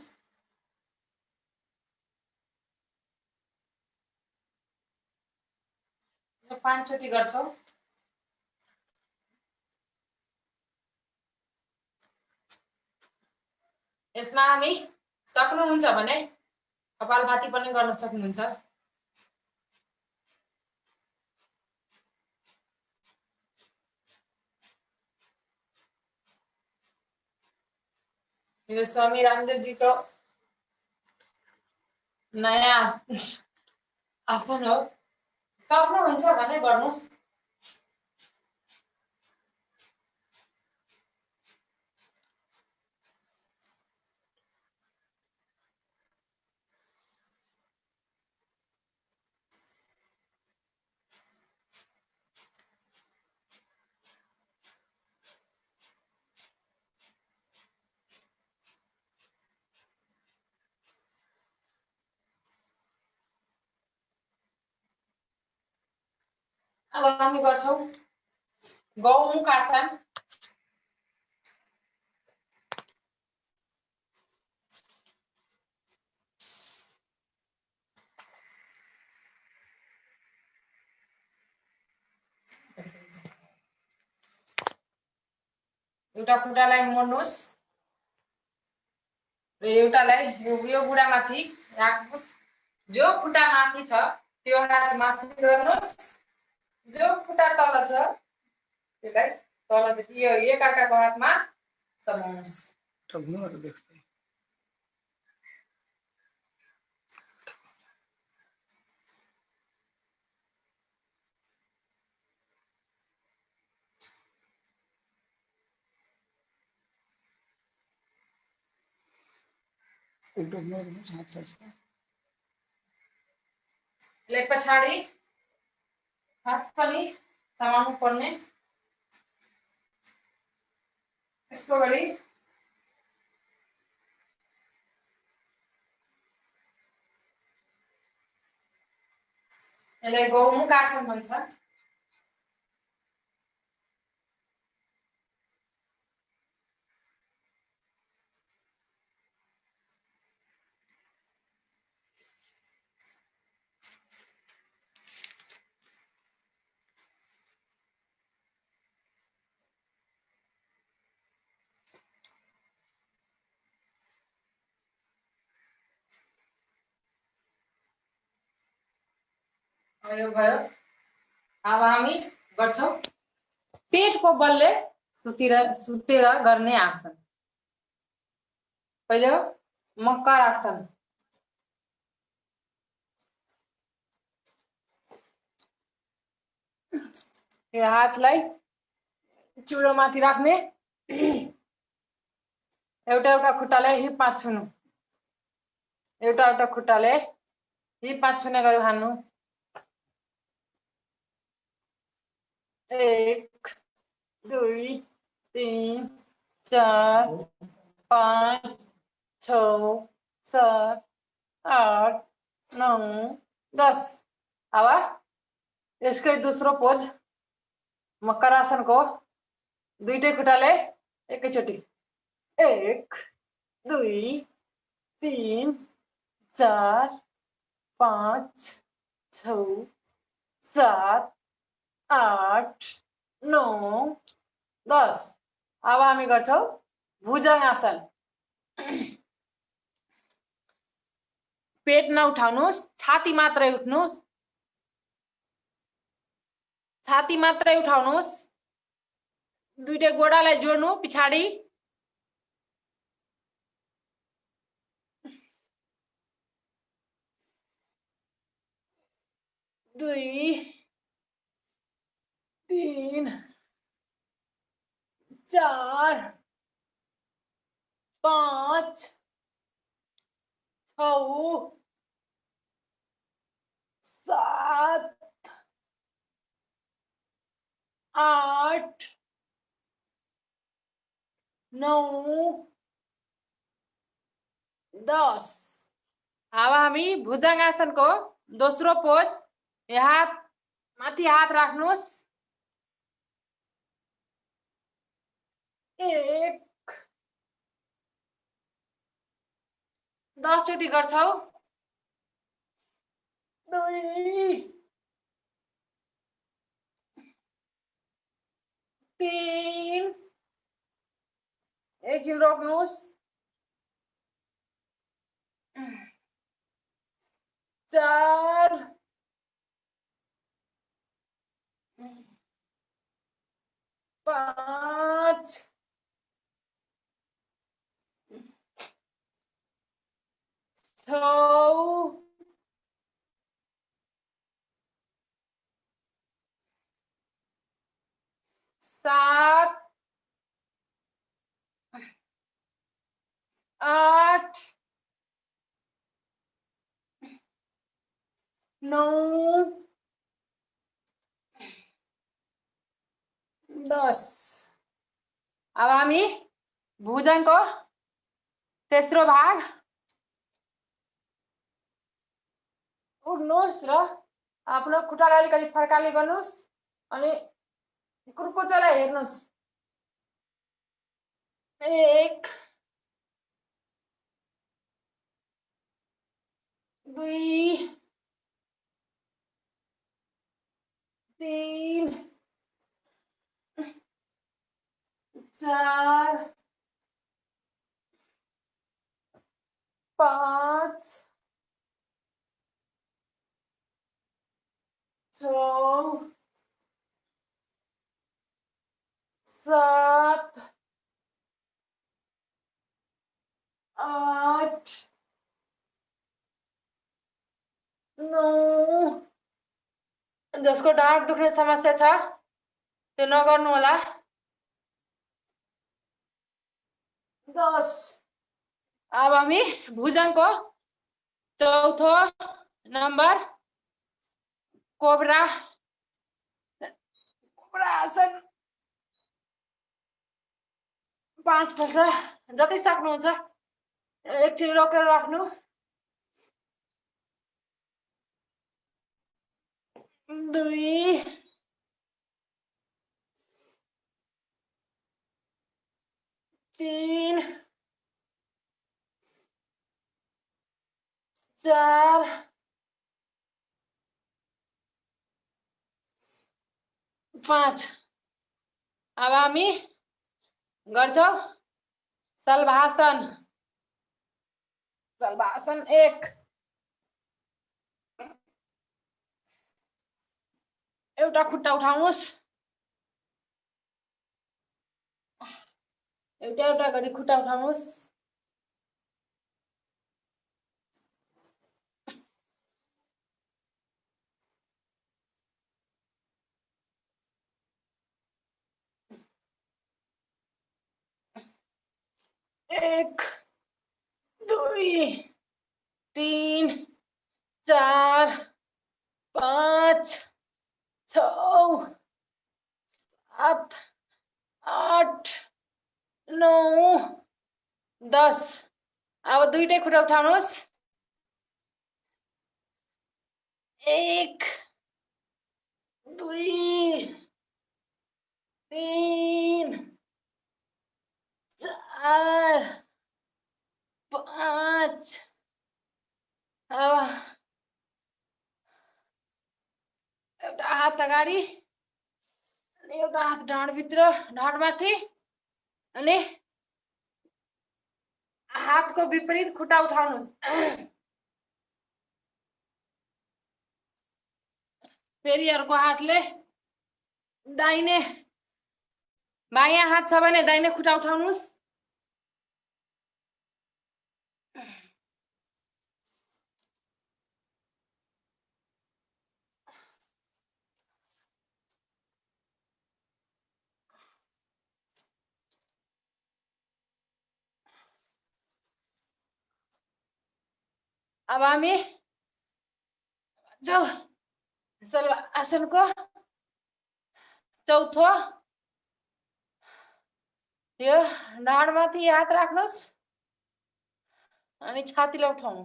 यो 5 चोटि गर्छौं। यसमा हामी सक्नुहुन्छ भने कपालभाती पनि गर्न सक्नुहुन्छ। यो स्वामी रामदेव जी को नयाँ आसन हो। सक्नुहुन्छ भने गर्नुस्। अब हामी गर्छौं गौमुख आसन। एउटा खुट्टालाई मोड्नुस् र एउटालाई यो बुढा माथि राख्नुस्। जो खुट्टा माथि छ त्यो हात माथि गर्नुस्, जो खुट्टा तल छ त्यसलाई तलदेखि यो एकअर्काको हातमा समाउनुस्। ले पछाडि हात पनि समाउनु पर्ने। यस्तो गरी यसलाई गौमुख आसन भन्छ। यो भयो। अब हामी गर्छौं पेटको बलले सुतेर गर्ने आसन। पहिले मकर आसन। यो हातलाई चुरोमाथि राख्ने, एउटा खुट्टाले हिपमा छुनु, एउटा खुट्टाले हिपमा छुने गरी हान्नु। 1 2 3 4 5 6 7 8 9 10। अब यसकै दोस्रो पोज मकर आसन को दुईटै खुट्टाले एकैचोटी 1 2 3 4 5 6 7 8 9 10। अब हामी गर्छौं भुजंग आसन। पेट नउठाउनुस्, छाती मात्रै उठ्नुस्, छाती मात्रै उठाउनुस्। दुईटै गोडालाई जोड्नु पछाडि। दुई 3 4 5 6 7 8 9 10। अब हामी भुजंग आसनको दोस्रो पोज। यहाँ माथि हात राख्नुस्। 1 10 चोटी गर्छौ। 2 3 एकछिन रोक्नुस्। 4 5 6 7 8 9 10। अब हामी भुजंगको तेस्रो भाग। उठ्नुस् र आफ्नो खुट्टालाई अलिकति फर्काली गर्नुस् अनि कुर्कुच्चालाई हेर्नुस्। 1 2 3 4 5 6 7 8 9। जसको ढाड दुख्ने समस्या छ त्यो नगर्नु होला। 10। अब हामी भुजङ्गको चौथो नम्बर कोब्रा आसन 5 पल्ट जति सक्नुहुन्छ एकछिन रोकेर राख्नु 2 3 4 5 अब हामी गर्छौं सल्भासन 1 एउटा खुट्टा उठाउनुस् एउटा गरी खुट्टा उठाउनुस् एक 2 3 4 5 6 7 8 9 10 अब दुईटै खुट्टा उठाउनुस् 1 2 3 4 5 अब एउटा हात अगाडि अनि एउटा हात ढाडभित्र ढाडमाथि अनि हातको विपरीत खुट्टा उठाउनुस् फेरि अर्को हातले दाहिने बायाँ हात छ भने दाहिने खुट्टा उठाउनुस् अब हामी आसनको चौथो यो ढाडमाथि हात राख्नुस् अनि छातीलाई उठाउनु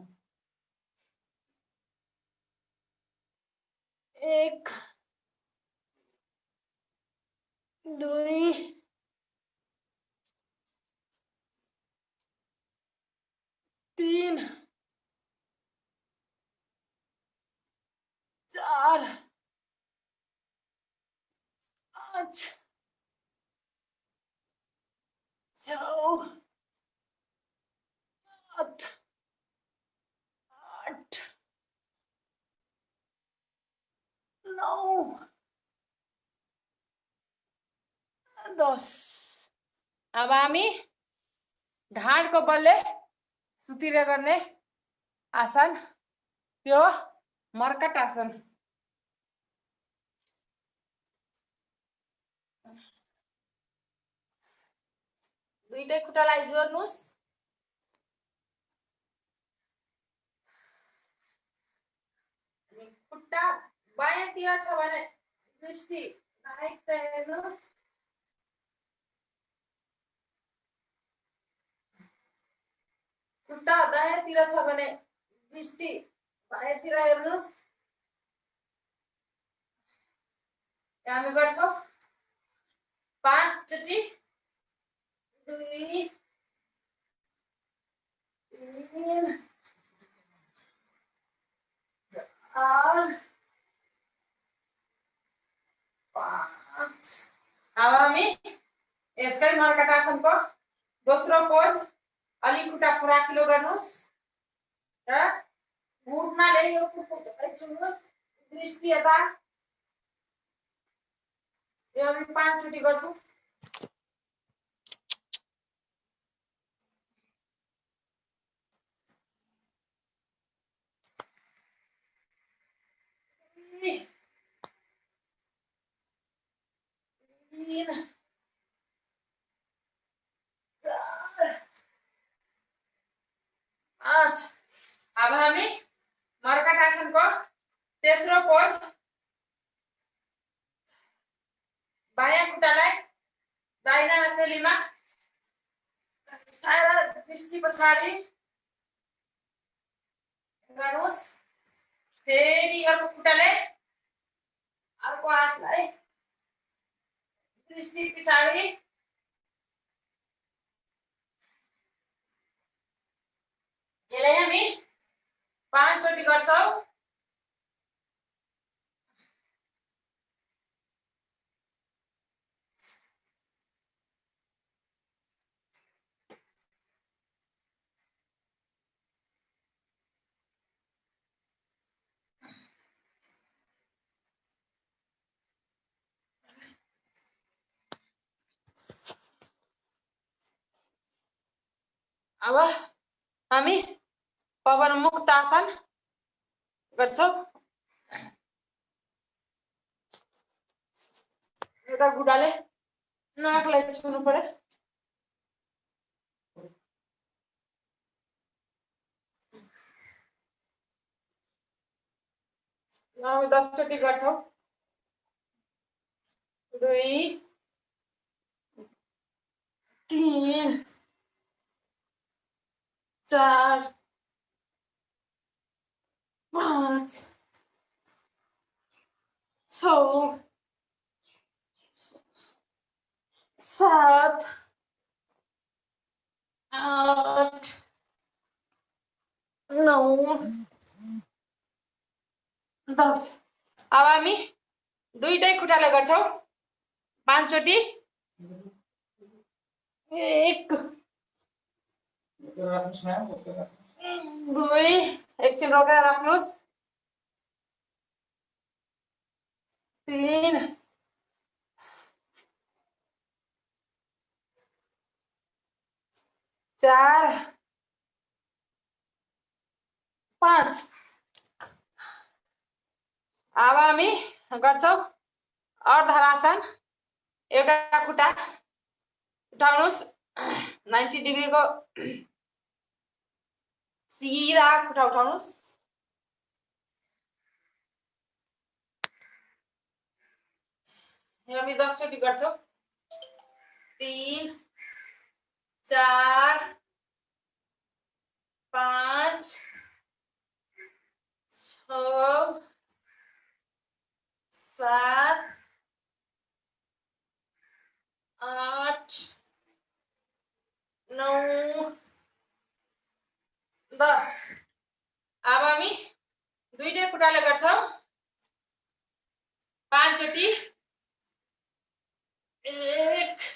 1 2 3 4 5 6 7 8 9 10 अब हामी ढाडको बलले सुतिर गर्ने आसन त्यो मर्कट आसन दुईटै खुट्टालाई जोड्नुस् खुट्टा बायाँतिर छ भने दृष्टि दाहिनेतिर हेर्नुस् खुट्टा दायाँतिर छ भने दृष्टि बायाँतिर हेर्नुस् हामी गर्छौं 5 चोटी 2 3 4 5 अब हामी यसकै मर्कट आसनको दोस्रो पोज अलि खुट्टा फराकिलो गर्नुस् र घुट्नाले यो खुट्टा छुनुस् दृष्टि यता यो हामी 5 चोटी गर्छौं 5। अब हामी मर्कट आसनको तेस्रो पोज। बायाँ खुट्टालाई दाहिना हथेलीमा उठाएर दृष्टि पछाडि गर्नुहोस्। फेरि अर्को खुट्टाले अर्को हातलाई दृष्टि पछाडि यसलाई हामी 5 चोटि गर्छौं। अब हामी पवन मुक्त आसन गर्छौं। एउटा गुडाले नाकलाई छुनु पर्यो। हामी 10 चोटि गर्छौं। 2 3 4 5 6 7 8 9 10। अब हामी दुईटै खुट्टाले गर्छौं 5 चोटि। 1 राख्नुहोस् म्याम, ओके राख्नुहोस्। 2 एकछिन रोकेर राख्नुहोस्। 3 4 5। अब हामी गर्छौं अर्धहलासन। एउटा खुट्टा उठाउनुहोस् 90 डिग्रीको सिधा खुट्टा उठाउनुहोस्। हामी 10 चोटि गर्छौं। 3 4 5 6 7 8 9 10। अब हामी दुईटै खुट्टाले गर्छौं 5 चोटि। 1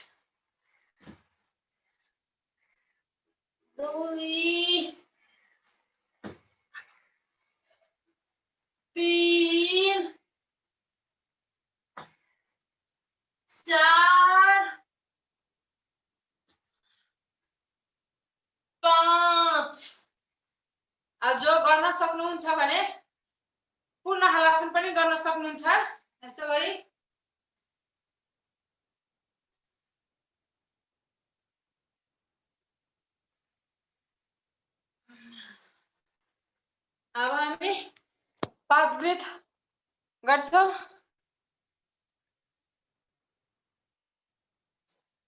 2 3 4 5। अब जो गर्न सक्नुहुन्छ भने पूर्ण हलासन पनि गर्न सक्नुहुन्छ। यस्तो गरी अब हामी 5 ब्रेथ गर्छौं।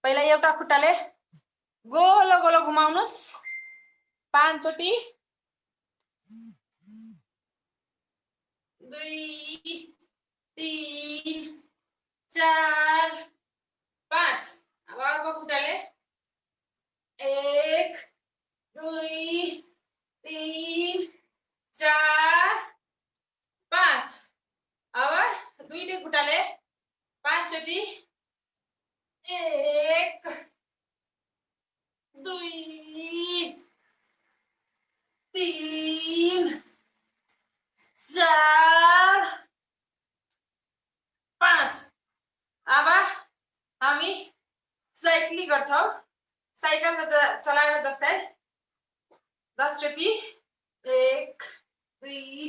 पहिला एउटा खुट्टाले गोलो गोलो घुमाउनुस् 5 चोटि। 2 3 4 5। अब अर्को खुट्टाले 1 2 3 4 5। अब दुईटै खुट्टाले 5 चोटि। 1 2 3 4 5। अब हामी साइक्लिङ गर्छौं। साइकल चलाएर जस्तै 10 चोटि। 1 2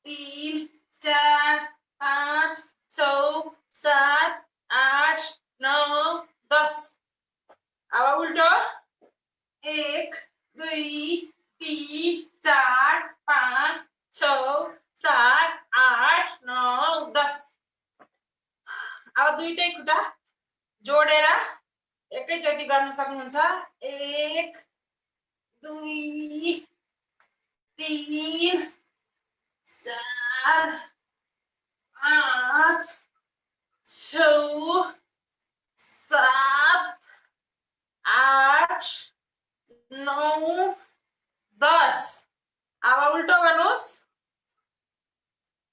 3 4 5 6 7 8 9 10। अब उल्टो 1 2 3 दुईटै खुट्टा जोडेर एकैचोटि गर्न सक्नुहुन्छ 1 2 3 4 5 6 7 8 9 10 अब उल्टो गर्नुहोस्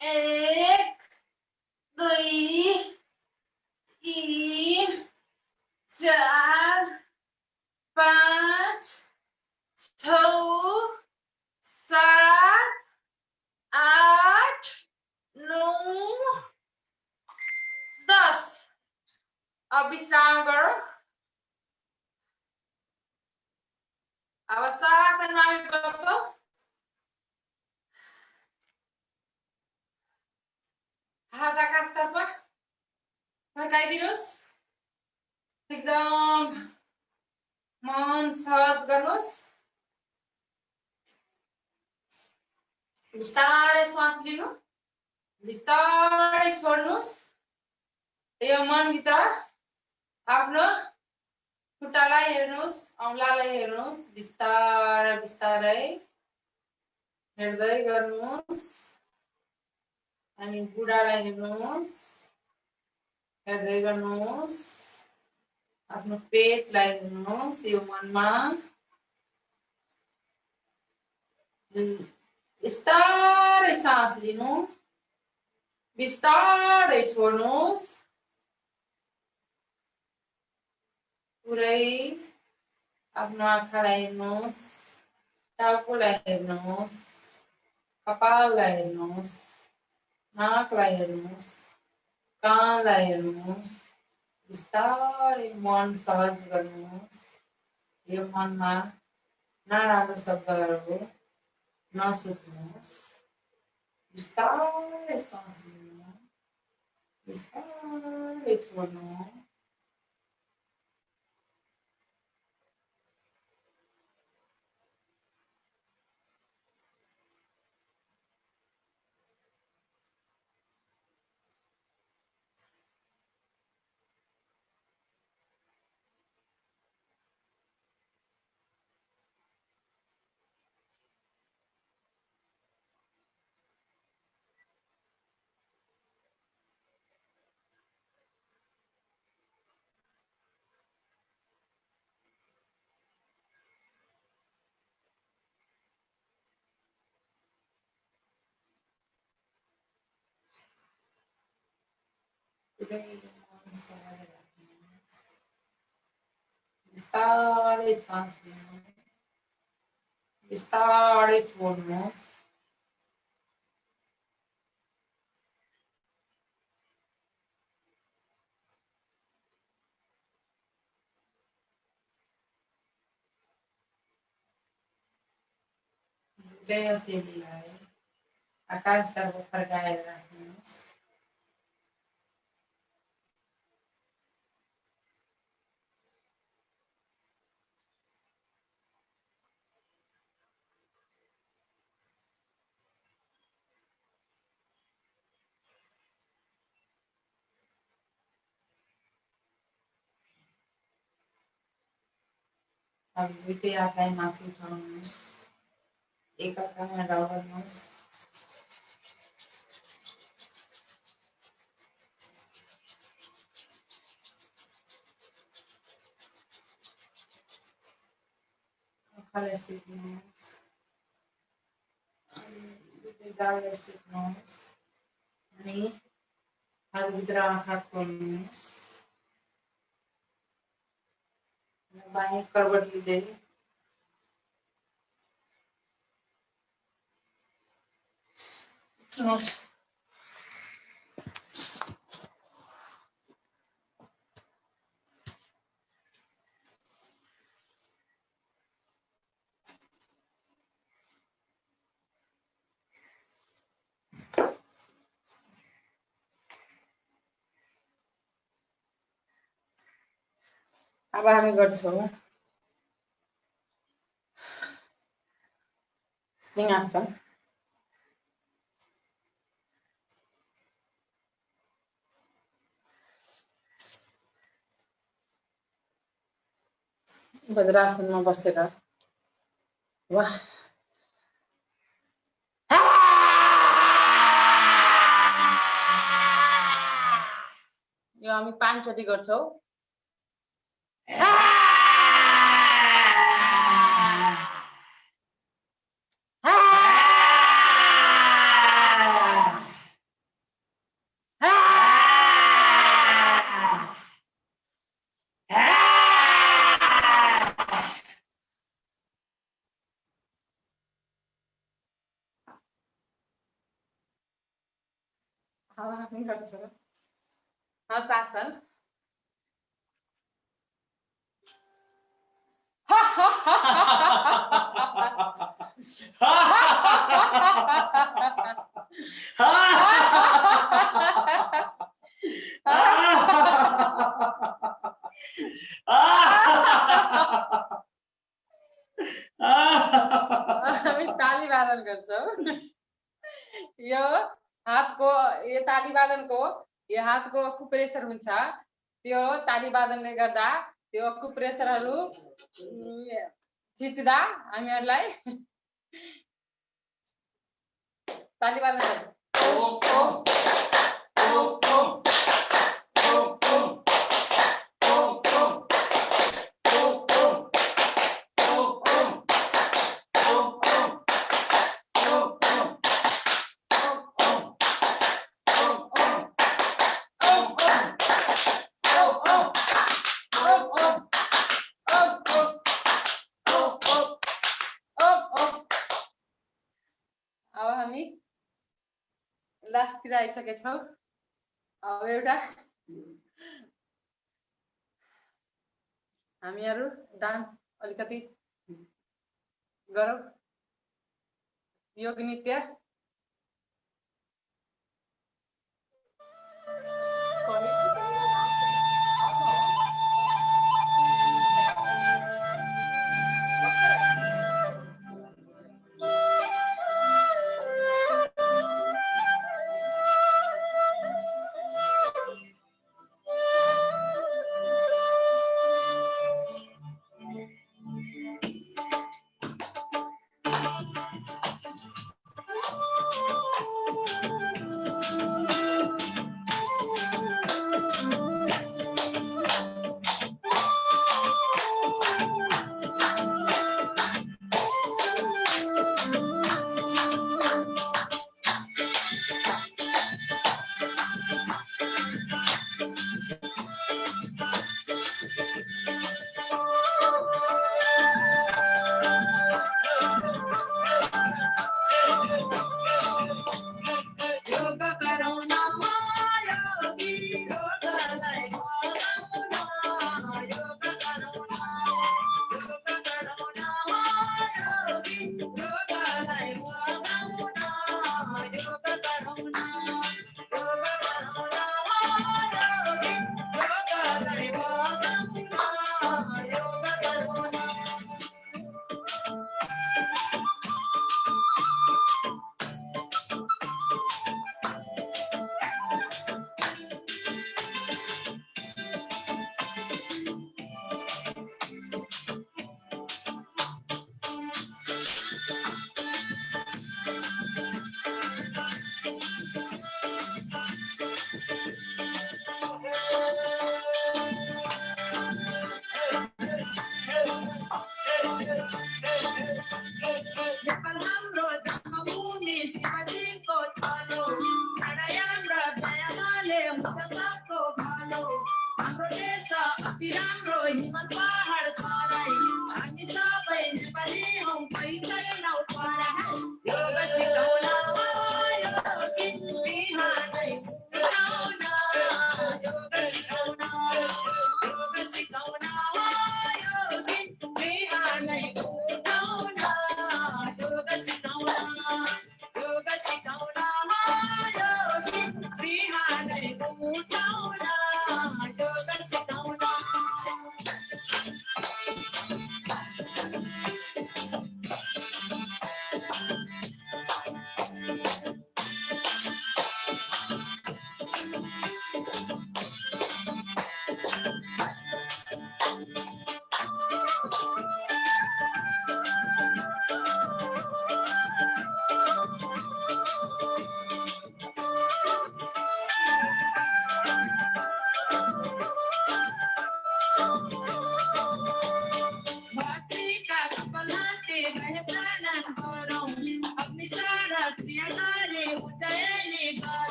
1 2 3 4 5 6 7 8 9 10 अब विश्राम गरौँ अब शासनमा हामी बस्छौँ हात आकाशतर्फ फर्काइदिनुहोस् एकदम मन सहज गर्नुहोस् बिस्तारै श्वास लिनु बिस्तारै छोड्नुहोस् यो मनभित्र आफ्नो खुट्टालाई हेर्नुहोस् औँलालाई हेर्नुहोस् बिस्तारै बिस्तारै हेर्दै गर्नुहोस् अनि बुढालाई हेर्नुहोस् हेर्दै गर्नुहोस् आफ्नो पेटलाई हेर्नुहोस् यो मनमा बिस्तारै सास लिनु बिस्तारै छोड्नुहोस् पुरै आफ्नो आँखालाई हेर्नुहोस् टाउकोलाई हेर्नुहोस् कपाललाई हेर्नुहोस् नाकलाई हेर्नुहोस् कानलाई हेर्नुहोस् बिस्तारै मन सहज गर्नुहोस् यो मनमा नराम्रो शब्दहरू नसोच्नुहोस् बिस्तारै सास लिनु बिस्तारै छोड्नु पुरै मन सहज राख्नुहोस् बिस्तारै सास लिनु बिस्तारै छोड्नुहोस् बुढै हथेलीलाई आकाशतर्फ फर्काएर राख्नुहोस् अब दुईटै हातलाई माथि उठाउनुहोस् एक आँखामा लगाउनुहोस् आँखालाई सेक्नुहोस् दुईटै गाललाई सेक्नुहोस् अनि हातभित्र आँखा खोल्नुहोस् बाहें करवट लिँदै उठ्नुहोस् अब हामी गर्छौं सिंहासन वज्रासनमा बसेर वाह यो हामी 5 चोटि गर्छौं अब हामी गर्छौं हस्तासन हामी ताली वादन गर्छौं यो हातको यो ताली वादनको यो हातको कुप्रेसर हुन्छ त्यो ताली वादनले गर्दा त्यो कुप्रेसरहरू खिच्दा हामीहरुलाई ताली वादन अब हामी लास्टतिर आइसकेछौं अब एउटा हामीहरु डान्स अलिकति गरौं योग नृत्य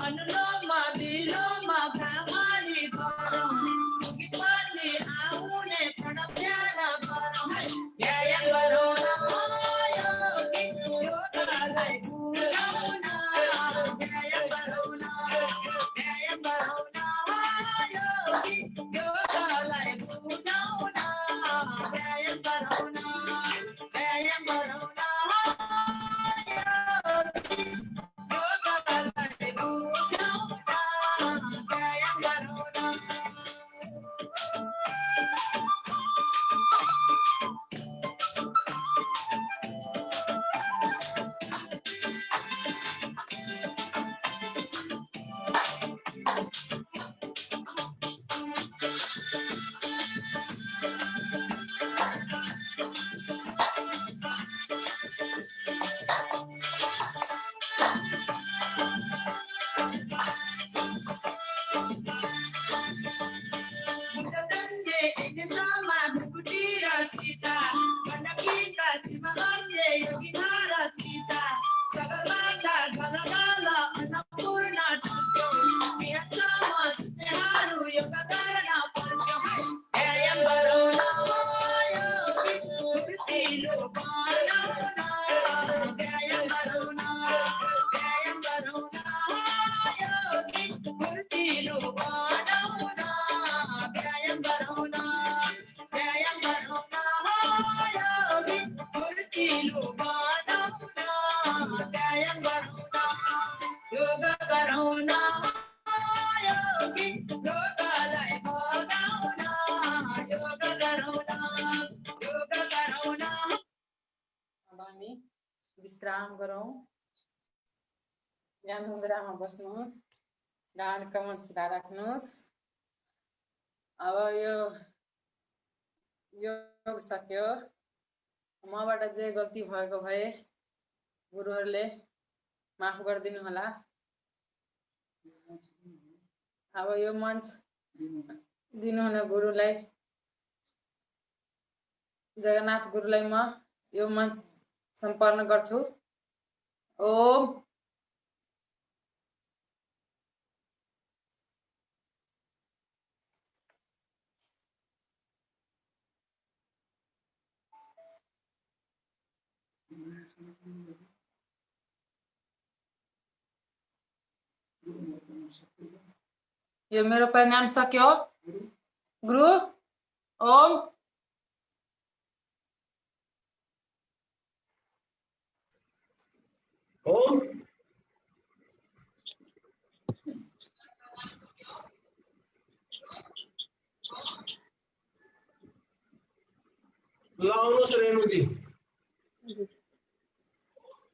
अनुलोम विलोम भ्रमरी गरौँ पछि आउने प्रणव ध्यान गरौँ व्यायाम गरौँ न योगालाई बुझाउन व्यायाम गरौँ न योगालाई बुझाउन व्यायाम गरौँ न व्यायाम गरौँ न योगालाई बुझाउन व्यायाम गरौँ न विश्राम गरौँ ध्यान मुद्रामा बस्नुहोस् डाँड कमर सिधा राख्नुहोस् अब यो योग सक्यो मबाट जे गल्ती भएको भए गुरुहरूले माफ गरिदिनु होला अब यो मञ्च दिनुहुने गुरुलाई जगन्नाथ गुरुलाई म यो मञ्च सम्पन्न गर्छु ओम यो मेरो परिणाम सक्यो गुरु ओम ओम लाउनुहोस् रेणुजी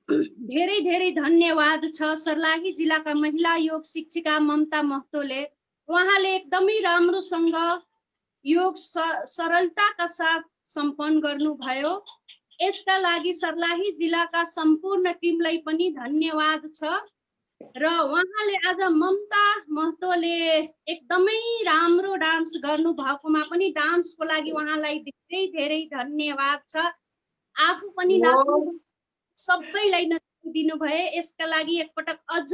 धेरै धेरै धन्यवाद छ सर्लाही जिल्लाका महिला योग शिक्षिका ममता महतोले उहाँले एकदमै राम्रोसँग योग सरलताका साथ सम्पन्न गर्नुभयो यसका लागि सर्लाही जिल्लाका सम्पूर्ण टिमलाई पनि धन्यवाद छ र उहाँले आज ममता महतोले एकदमै राम्रो डान्स गर्नु भएकोमा पनि डान्सको लागि उहाँलाई धेरै धेरै धन्यवाद छ आफू पनि नाच्नु सबैलाई नचाइदिनु भए यसका लागि एकपटक अझ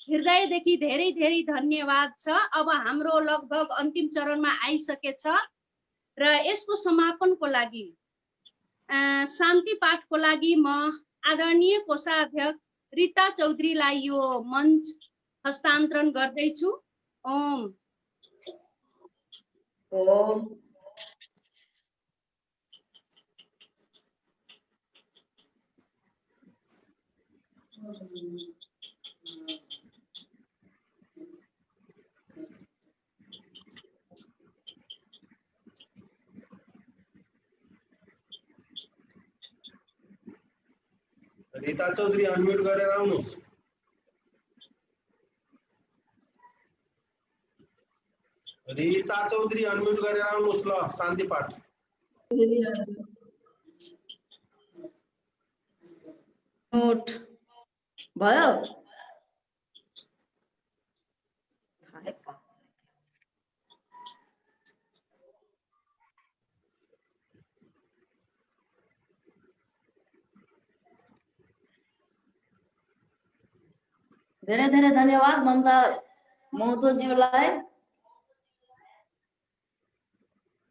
हृदयदेखि धेरै धेरै धन्यवाद छ अब हाम्रो लगभग अन्तिम चरणमा आइसकेछ र यसको समापनको लागि शान्ति पाठको लागि म आदरणीय कोषाध्यक्ष रीता चौधरीलाई यो मञ्च हस्तान्तरण गर्दैछु ओम ओम रीता चौधरी अनम्युट गरेर आउनुहोस् रीता चौधरी अनम्युट गरेर आउनुहोस् ल शान्ति पाठ म्युट भयो धेरै धेरै धन्यवाद ममता महतोज्यूलाई।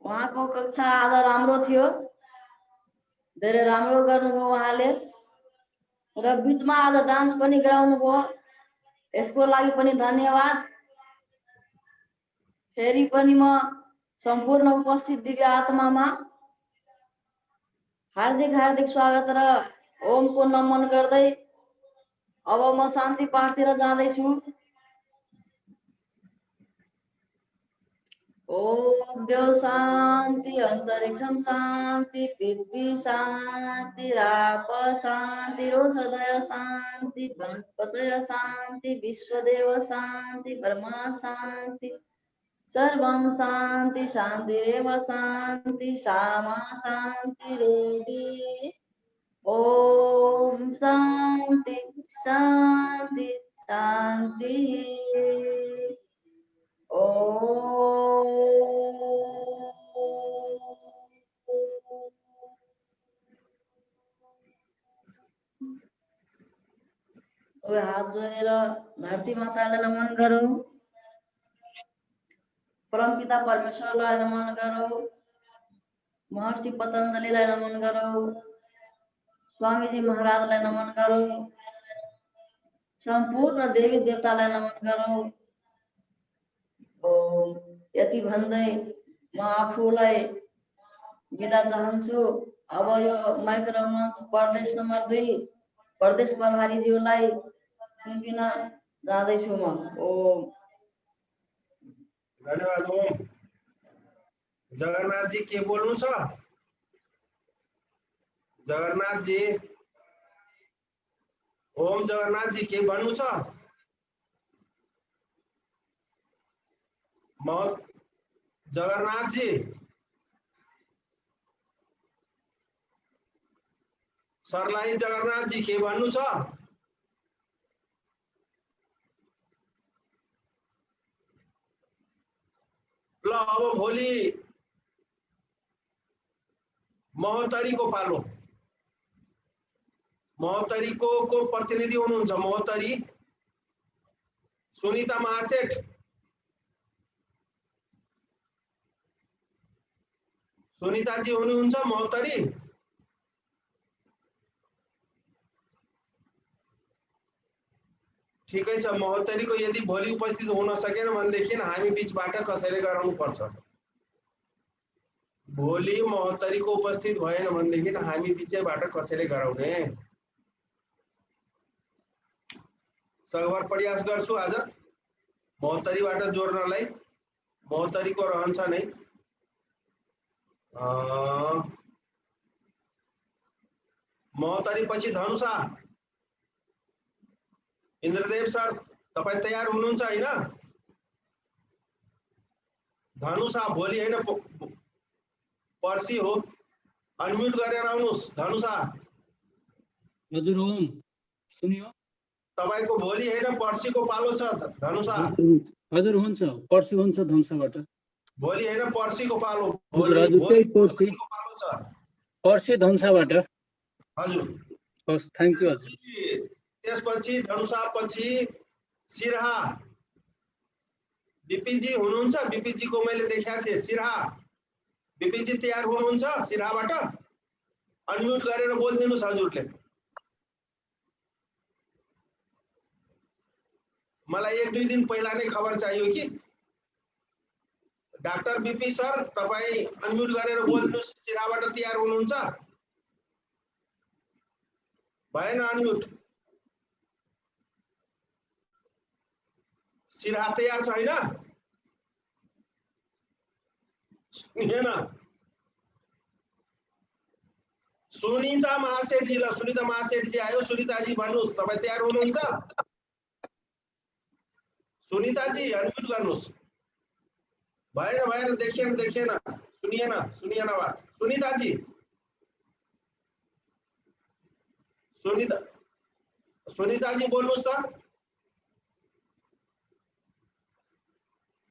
उहाँको कक्षा आज राम्रो थियो, धेरै राम्रो गर्नुभयो उहाँले र बिचमा आज डान्स पनि गराउनु भयो, यसको लागि पनि धन्यवाद। फेरि पनि म सम्पूर्ण उपस्थित दिव्य आत्मामा हार्दिक हार्दिक स्वागत र ओमको नमन गर्दै अब म शान्ति पाठतिर जाँदैछु। ओम देव शान्ति, अन्तरिक्षम शान्ति, पृथ्वी शान्ति, राप शान्ति, रोषधय शान्ति, वनस्पतय शान्ति, विश्वदेव शान्ति, ब्रह्मा शान्ति, सर्वं शान्ति शान्तिरेव शान्ति, सामा शान्ति रेदि। ओम शान्ति शान्ति शान्ति। हात जोडेर धरती मातालाई नमन गरौँ, परमपिता परमेश्वरलाई नमन गरौँ, महर्षि पतञ्जलिलाई नमन गरौँ, स्वामीजी महाराजलाई नमन गरौँ, सम्पूर्ण देवी देवतालाई नमन गरौँ। यति भन्दै म आफूलाई बिदा चाहन्छु। अब यो माइक्रोमञ्च प्रदेश नम्बर 2 प्रदेश प्रभारीज्यूलाई सुम्पिन जाँदैछु म। ओम धन्यवाद ओम। जगन्नाथ जी के बोल्नु छ? जगन्नाथ जी, ओम जगन्नाथ जी के भन्नु छ? जगन्नाथ जी, सरलाई जगन्नाथ जी के भन्नु छ? ल अब भोलि महोत्तरीको पालो। महोत्तरीको को प्रतिनिधि हुनुहुन्छ महोत्तरी सुनिता महासेठ। सुनिता जी हुनुहुन्छ महोत्तरी? ठिकै छ, महोत्तरीको यदि भोलि उपस्थित हुन सकेन भनेदेखि हामी बीचबाट कसैले गराउनु पर्छ। भोलि महोत्तरीको उपस्थित भएन भनेदेखि हामी बीचैबाट कसैले गराउने। सकभर प्रयास गर्छु आज महोत्तरीबाट जोड्नलाई। महोत्तरीको रहन्छ नै। महोत्तरी पछि धनुषा। इन्द्रदेव सर तपाईं तयार हुनुहुन्छ हैन? धनुषा भोलि हैन पर्सि हो। अनम्युट गरेर आउनुस् धनुषा। हजुर ओम सुनियो। तपाईको भोलि हैन पर्सिको पालो छ धनुषा। हजुर हुन्छ, पर्सि हुन्छ धनुषाबाट। भोलि हैन पर्सिको पालो। भोलि पर्सिको पालो छ। पर्सि धनुषाबाट। हजुर हस्, थ्यांक यू हजुर। त्यसपछि धनुषा पछि सिरहा। बीपीजी हुनुहुन्छ? बीपीजी को मैले देखाएको थिएँ। सिरहा बीपीजी तयार हुनुहुन्छ? सिरहाबाट अनम्युट गरेर बोलिदिनुस् हजुरले। मलाई 1-2 दिन पहिला नै खबर चाहियो कि डाक्टर बीपी सर तपाई अनम्युट गरेर बोल्नुस्। सिरहाबाट तयार हुनुहुन्छ? भएन अनम्युट। सिरहा तयार छैन? सुनिएन? सुनिता महासेठ जी, ल सुनिता महासेठ जी आयो। सुनिता जी भन्नुस् तपाई तयार हुनुहुन्छ? सुनिता जी अनम्युट गर्नुस्। भएन देखिएन सुनिएन बात। सुनिता जी, सुनिता जी बोल्नुस् त।